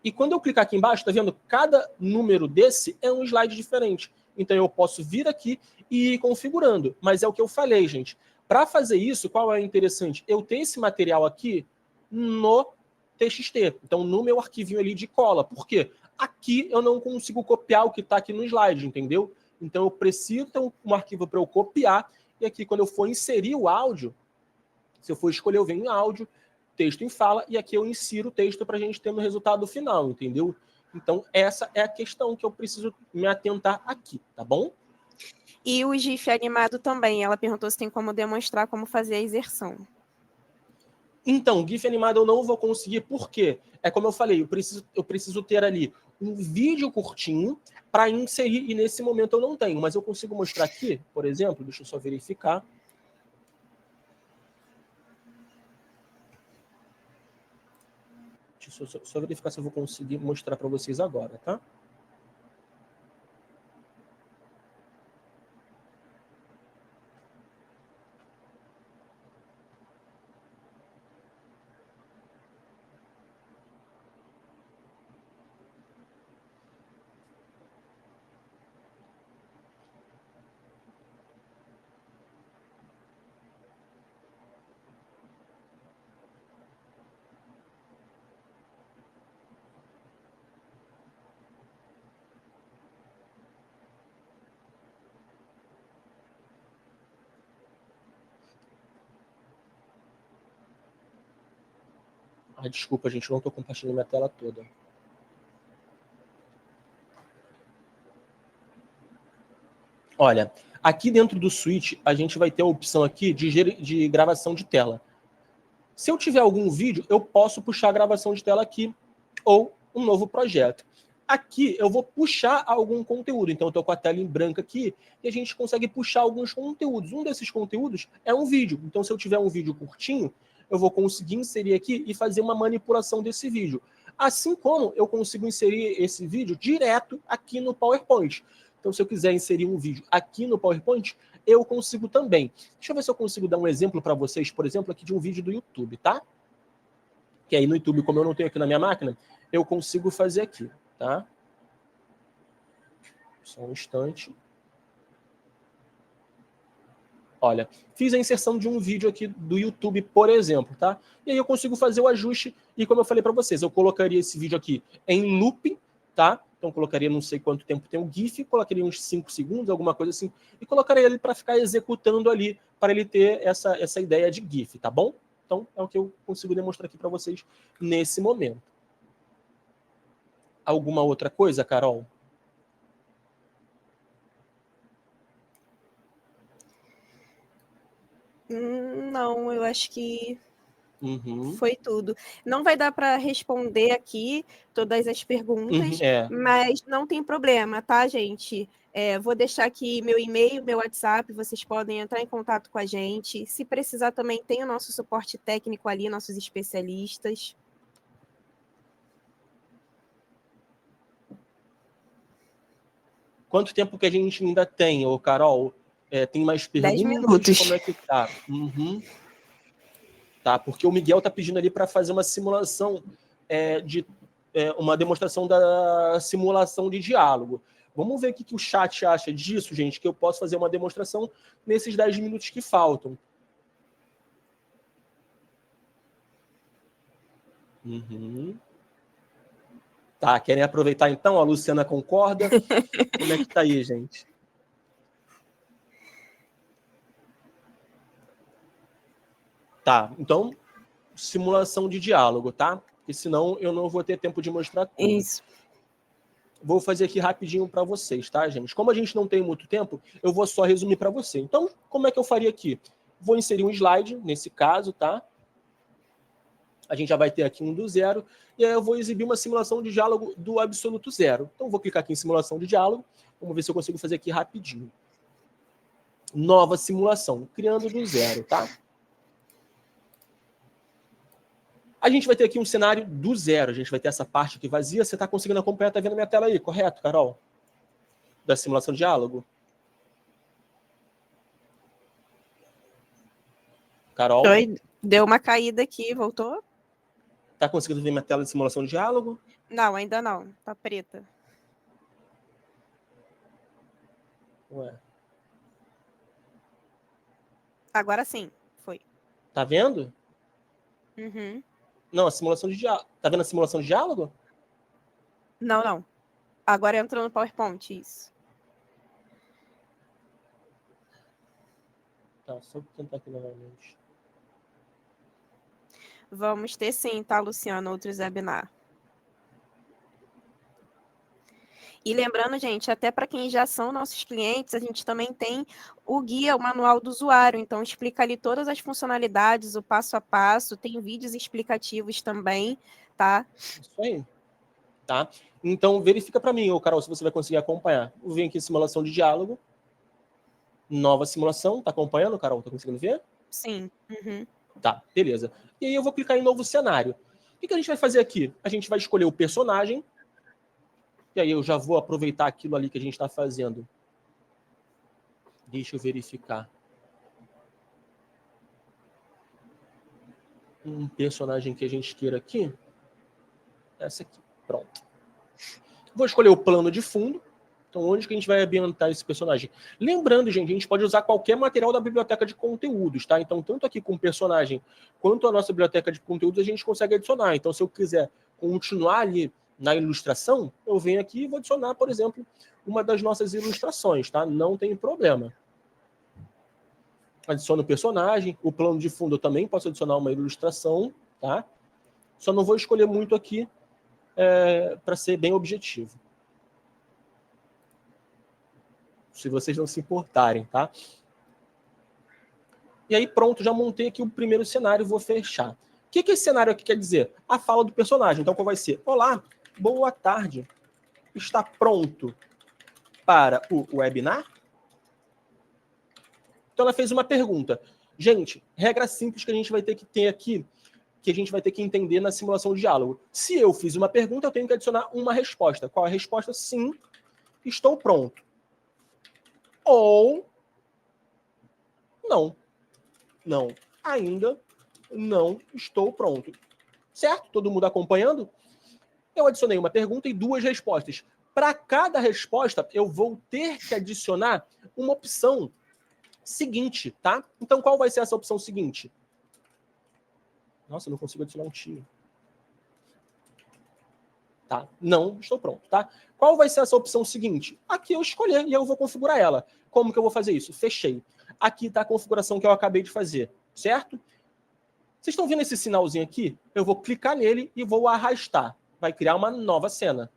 e quando eu clicar aqui embaixo, tá vendo? Cada número desse é um slide diferente. Então eu posso vir aqui e ir configurando. Mas é o que eu falei, gente. Para fazer isso, qual é o interessante? Eu tenho esse material aqui no TXT. Então no meu arquivinho ali de cola. Por quê? Aqui eu não consigo copiar o que está aqui no slide, entendeu? Então, eu preciso ter um arquivo para eu copiar, e aqui, quando eu for inserir o áudio, se eu for escolher, eu venho em áudio, texto em fala, e aqui eu insiro o texto para a gente ter no resultado final, entendeu? Então, essa é a questão que eu preciso me atentar aqui, tá bom? E o GIF animado também. Ela perguntou se tem como demonstrar como fazer a inserção. Então, GIF animado eu não vou conseguir, por quê? É como eu falei, eu preciso ter ali um vídeo curtinho para inserir, e nesse momento eu não tenho, mas eu consigo mostrar aqui, por exemplo, deixa eu só verificar. Deixa eu só verificar se eu vou conseguir mostrar para vocês agora, tá? Ah, desculpa, gente, eu não estou compartilhando minha tela toda. Olha, aqui dentro do Switch, a gente vai ter a opção aqui de gravação de tela. Se eu tiver algum vídeo, eu posso puxar a gravação de tela aqui, ou um novo projeto. Aqui eu vou puxar algum conteúdo, então eu estou com a tela em branco aqui, e a gente consegue puxar alguns conteúdos. Um desses conteúdos é um vídeo, então se eu tiver um vídeo curtinho, eu vou conseguir inserir aqui e fazer uma manipulação desse vídeo. Assim como eu consigo inserir esse vídeo direto aqui no PowerPoint. Então, se eu quiser inserir um vídeo aqui no PowerPoint, eu consigo também. Deixa eu ver se eu consigo dar um exemplo para vocês, por exemplo, aqui de um vídeo do YouTube, tá? Que aí no YouTube, como eu não tenho aqui na minha máquina, eu consigo fazer aqui, tá? Só um instante. Olha, fiz a inserção de um vídeo aqui do YouTube, por exemplo, tá? E aí eu consigo fazer o ajuste e, como eu falei para vocês, eu colocaria esse vídeo aqui em looping, tá? Então colocaria não sei quanto tempo tem o GIF, colocaria uns 5 segundos, alguma coisa assim, e colocaria ele para ficar executando ali, para ele ter essa ideia de GIF, tá bom? Então é o que eu consigo demonstrar aqui para vocês nesse momento. Alguma outra coisa, Carol? Não, eu acho que Uhum. foi tudo. Não vai dar para responder aqui todas as perguntas, mas não tem problema, tá, gente? Vou deixar aqui meu e-mail, meu WhatsApp, vocês podem entrar em contato com a gente. Se precisar também, tem o nosso suporte técnico ali, nossos especialistas. Quanto tempo que a gente ainda tem, ô Carol? Tem mais perguntas? 10 minutos. Como é que tá? Tá, porque o Miguel tá pedindo ali para fazer uma simulação uma demonstração da simulação de diálogo. Vamos ver o que o chat acha disso, gente, que eu posso fazer uma demonstração nesses 10 minutos que faltam. Tá, querem aproveitar então? A Luciana concorda? Como é que tá aí, gente? Tá, então, simulação de diálogo, tá? Porque senão eu não vou ter tempo de mostrar tudo. Isso. Vou fazer aqui rapidinho para vocês, tá, gente? Como a gente não tem muito tempo, eu vou só resumir para você. Então, como é que eu faria aqui? Vou inserir um slide, nesse caso, tá? A gente já vai ter aqui um do zero, e aí eu vou exibir uma simulação de diálogo do absoluto zero. Então, vou clicar aqui em simulação de diálogo, vamos ver se eu consigo fazer aqui rapidinho. Nova simulação, criando do zero, tá? A gente vai ter aqui um cenário do zero, a gente vai ter essa parte aqui vazia. Você está conseguindo acompanhar, está vendo a minha tela aí, correto, Carol? Da simulação de diálogo? Carol? Oi, deu uma caída aqui, voltou? Tá conseguindo ver minha tela de simulação de diálogo? Não, ainda não, tá preta. Ué. Agora sim, foi. Tá vendo? Uhum. Não, a simulação de diálogo. Tá vendo a simulação de diálogo? Não. Agora entrou no PowerPoint, isso. Tá, só vou tentar aqui novamente. Vamos ter sim, tá, Luciano, outros webinar. E lembrando, gente, até para quem já são nossos clientes, a gente também tem o guia, o manual do usuário. Então, explica ali todas as funcionalidades, o passo a passo, tem vídeos explicativos também, tá? Isso aí. Tá? Então, verifica para mim, Carol, se você vai conseguir acompanhar. Eu venho aqui em simulação de diálogo. Nova simulação. Tá acompanhando, Carol? Tá conseguindo ver? Sim. Uhum. Tá, beleza. E aí eu vou clicar em novo cenário. O que a gente vai fazer aqui? A gente vai escolher o personagem. E aí eu já vou aproveitar aquilo ali que a gente está fazendo. Deixa eu verificar. Um personagem que a gente queira aqui. Essa aqui. Pronto. Vou escolher o plano de fundo. Então, onde que a gente vai ambientar esse personagem? Lembrando, gente, a gente pode usar qualquer material da biblioteca de conteúdos, tá? Então, tanto aqui com o personagem quanto a nossa biblioteca de conteúdos, a gente consegue adicionar. Então, se eu quiser continuar ali na ilustração, eu venho aqui e vou adicionar, por exemplo, uma das nossas ilustrações, tá? Não tem problema. Adiciono o personagem, o plano de fundo eu também posso adicionar uma ilustração, tá? Só não vou escolher muito aqui para ser bem objetivo. Se vocês não se importarem, tá? E aí pronto, já montei aqui o primeiro cenário e vou fechar. O que esse cenário aqui quer dizer? A fala do personagem. Então, qual vai ser? Olá, boa tarde. Está pronto para o webinar? Então, ela fez uma pergunta. Gente, regra simples que a gente vai ter que ter aqui, que a gente vai ter que entender na simulação de diálogo. Se eu fiz uma pergunta, eu tenho que adicionar uma resposta. Qual a resposta? Sim, estou pronto. Ou não. Não, ainda não estou pronto. Certo? Todo mundo acompanhando? Eu adicionei uma pergunta e duas respostas. Para cada resposta, eu vou ter que adicionar uma opção seguinte, tá? Então, qual vai ser essa opção seguinte? Nossa, eu não consigo adicionar um tio. Tá? Não estou pronto, tá? Qual vai ser essa opção seguinte? Aqui eu escolher e eu vou configurar ela. Como que eu vou fazer isso? Fechei. Aqui está a configuração que eu acabei de fazer, certo? Vocês estão vendo esse sinalzinho aqui? Eu vou clicar nele e vou arrastar. Vai criar uma nova cena.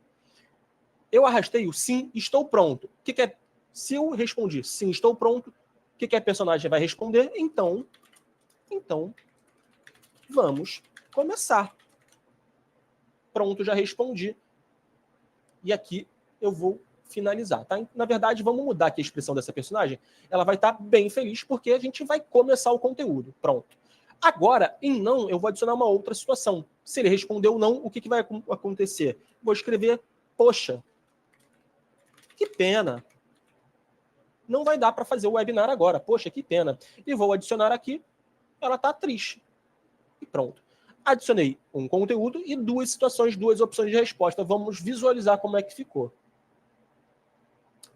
Eu arrastei o sim, estou pronto. O que é? Se eu respondi sim, estou pronto, o que a personagem vai responder? Então, vamos começar. Pronto, já respondi. E aqui eu vou finalizar, tá? Na verdade, vamos mudar aqui a expressão dessa personagem. Ela vai estar bem feliz porque a gente vai começar o conteúdo. Pronto. Agora, em não, eu vou adicionar uma outra situação. Se ele respondeu não, o que vai acontecer? Vou escrever, poxa, que pena. Não vai dar para fazer o webinar agora. Poxa, que pena. E vou adicionar aqui, ela está triste. E pronto. Adicionei um conteúdo e duas situações, duas opções de resposta. Vamos visualizar como é que ficou.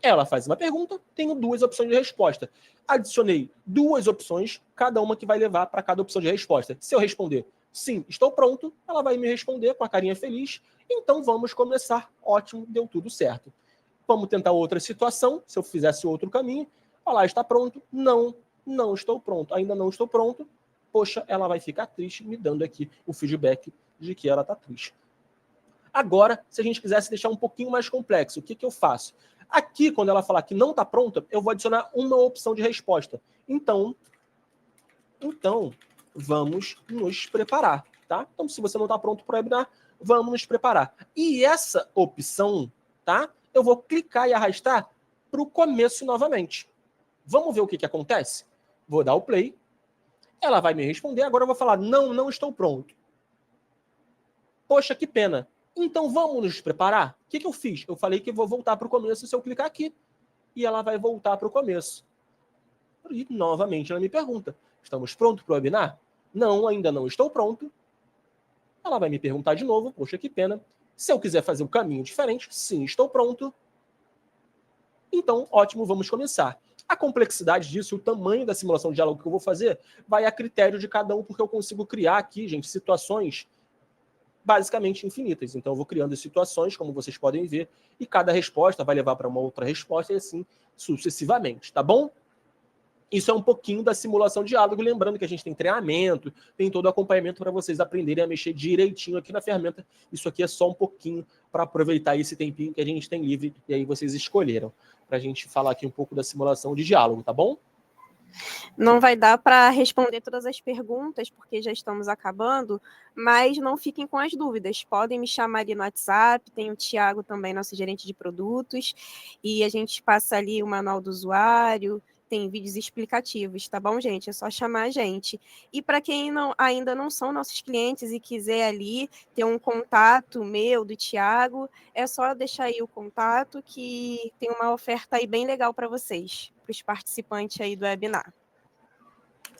Ela faz uma pergunta, tenho duas opções de resposta. Adicionei duas opções, cada uma que vai levar para cada opção de resposta. Se eu responder sim, estou pronto, ela vai me responder com a carinha feliz. Então vamos começar. Ótimo, deu tudo certo. Vamos tentar outra situação. Se eu fizesse outro caminho, olá, está pronto? Não, não estou pronto. Ainda não estou pronto. Poxa, ela vai ficar triste, me dando aqui o feedback de que ela está triste. Agora, se a gente quisesse deixar um pouquinho mais complexo, o que eu faço? Aqui, quando ela falar que não está pronta, eu vou adicionar uma opção de resposta. Então, vamos nos preparar, tá? Então, se você não está pronto para o webinar, vamos nos preparar. E essa opção, tá? Eu vou clicar e arrastar para o começo novamente. Vamos ver o que acontece? Vou dar o play. Ela vai me responder. Agora eu vou falar, não, não estou pronto. Poxa, que pena. Então vamos nos preparar? O que eu fiz? Eu falei que vou voltar para o começo se eu clicar aqui. E ela vai voltar para o começo. E novamente ela me pergunta, estamos prontos para o webinar? Não, ainda não estou pronto. Ela vai me perguntar de novo, poxa, que pena. Se eu quiser fazer um caminho diferente, sim, estou pronto. Então, ótimo, vamos começar. A complexidade disso, o tamanho da simulação de diálogo que eu vou fazer, vai a critério de cada um, porque eu consigo criar aqui, gente, situações basicamente infinitas. Então, eu vou criando situações, como vocês podem ver, e cada resposta vai levar para uma outra resposta, e assim sucessivamente, tá bom? Isso é um pouquinho da simulação de diálogo, lembrando que a gente tem treinamento, tem todo o acompanhamento para vocês aprenderem a mexer direitinho aqui na ferramenta. Isso aqui é só um pouquinho para aproveitar esse tempinho que a gente tem livre, e aí vocês escolheram, para a gente falar aqui um pouco da simulação de diálogo, tá bom? Não vai dar para responder todas as perguntas, porque já estamos acabando, mas não fiquem com as dúvidas. Podem me chamar ali no WhatsApp, tem o Thiago também, nosso gerente de produtos, e a gente passa ali o manual do usuário, tem vídeos explicativos, tá bom, gente? É só chamar a gente. E para quem ainda não são nossos clientes e quiser ali ter um contato meu, do Thiago, é só deixar aí o contato que tem uma oferta aí bem legal para vocês, para os participantes aí do webinar.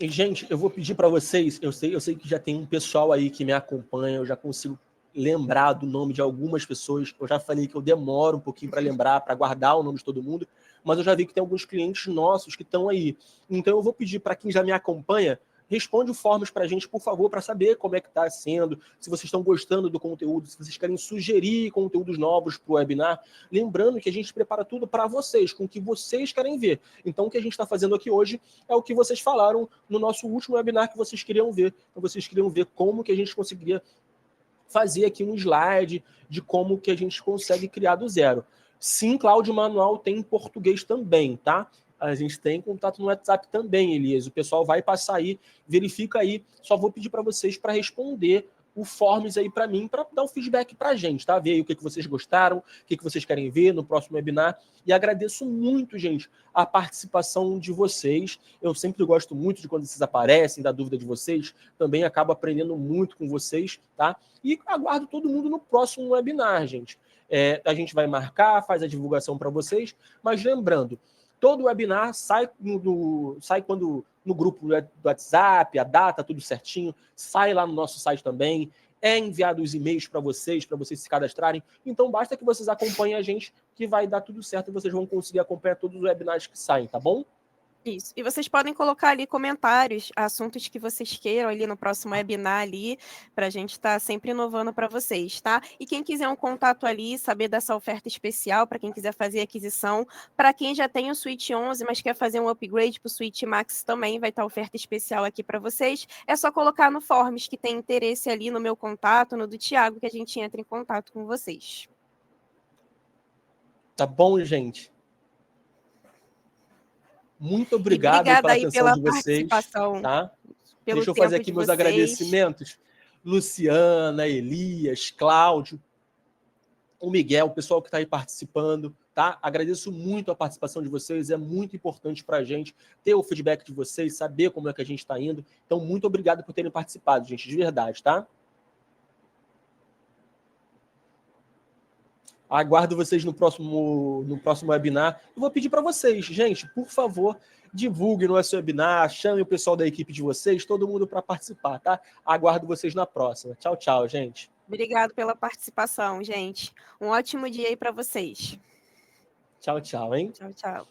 E, gente, eu vou pedir para vocês, eu sei que já tem um pessoal aí que me acompanha, eu já consigo lembrar do nome de algumas pessoas, eu já falei que eu demoro um pouquinho para lembrar, para guardar o nome de todo mundo, mas eu já vi que tem alguns clientes nossos que estão aí. Então eu vou pedir para quem já me acompanha, responde o forms para a gente, por favor, para saber como é que está sendo, se vocês estão gostando do conteúdo, se vocês querem sugerir conteúdos novos para o webinar. Lembrando que a gente prepara tudo para vocês, com o que vocês querem ver. Então, o que a gente está fazendo aqui hoje é o que vocês falaram no nosso último webinar que vocês queriam ver. Então, vocês queriam ver como que a gente conseguiria fazer aqui um slide de como que a gente consegue criar do zero. Sim, Cláudio Manual tem em português também, tá? A gente tem contato no WhatsApp também, Elias. O pessoal vai passar aí, verifica aí. Só vou pedir para vocês para responder o forms aí para mim, para dar um feedback para a gente, tá? Ver aí o que vocês gostaram, o que vocês querem ver no próximo webinar. E agradeço muito, gente, a participação de vocês. Eu sempre gosto muito de quando vocês aparecem, da dúvida de vocês. Também acabo aprendendo muito com vocês, tá? E aguardo todo mundo no próximo webinar, gente. A gente vai marcar, faz a divulgação para vocês, mas lembrando, todo webinar sai quando no grupo do WhatsApp, a data, tudo certinho, sai lá no nosso site também, é enviado os e-mails para vocês se cadastrarem. Então basta que vocês acompanhem a gente, que vai dar tudo certo e vocês vão conseguir acompanhar todos os webinars que saem, tá bom? Isso. E vocês podem colocar ali comentários, assuntos que vocês queiram ali no próximo webinar ali, para a gente estar sempre inovando para vocês, tá? E quem quiser um contato ali, saber dessa oferta especial, para quem quiser fazer aquisição, para quem já tem o Switch 11, mas quer fazer um upgrade para o Switch Max também, vai estar oferta especial aqui para vocês. É só colocar no Forms que tem interesse ali no meu contato, no do Thiago, que a gente entra em contato com vocês. Tá bom, gente? Muito obrigado pela atenção de vocês. Tá? Deixa eu fazer aqui meus agradecimentos. Luciana, Elias, Cláudio, o Miguel, o pessoal que está aí participando. Tá? Agradeço muito a participação de vocês, é muito importante para a gente ter o feedback de vocês, saber como é que a gente está indo. Então, muito obrigado por terem participado, gente, de verdade, tá? Aguardo vocês no próximo webinar. Eu vou pedir para vocês, gente, por favor, divulguem no nosso webinar, chame o pessoal da equipe de vocês, todo mundo para participar, tá? Aguardo vocês na próxima. Tchau, tchau, gente. Obrigado pela participação, gente. Um ótimo dia aí para vocês. Tchau, tchau, hein? Tchau, tchau.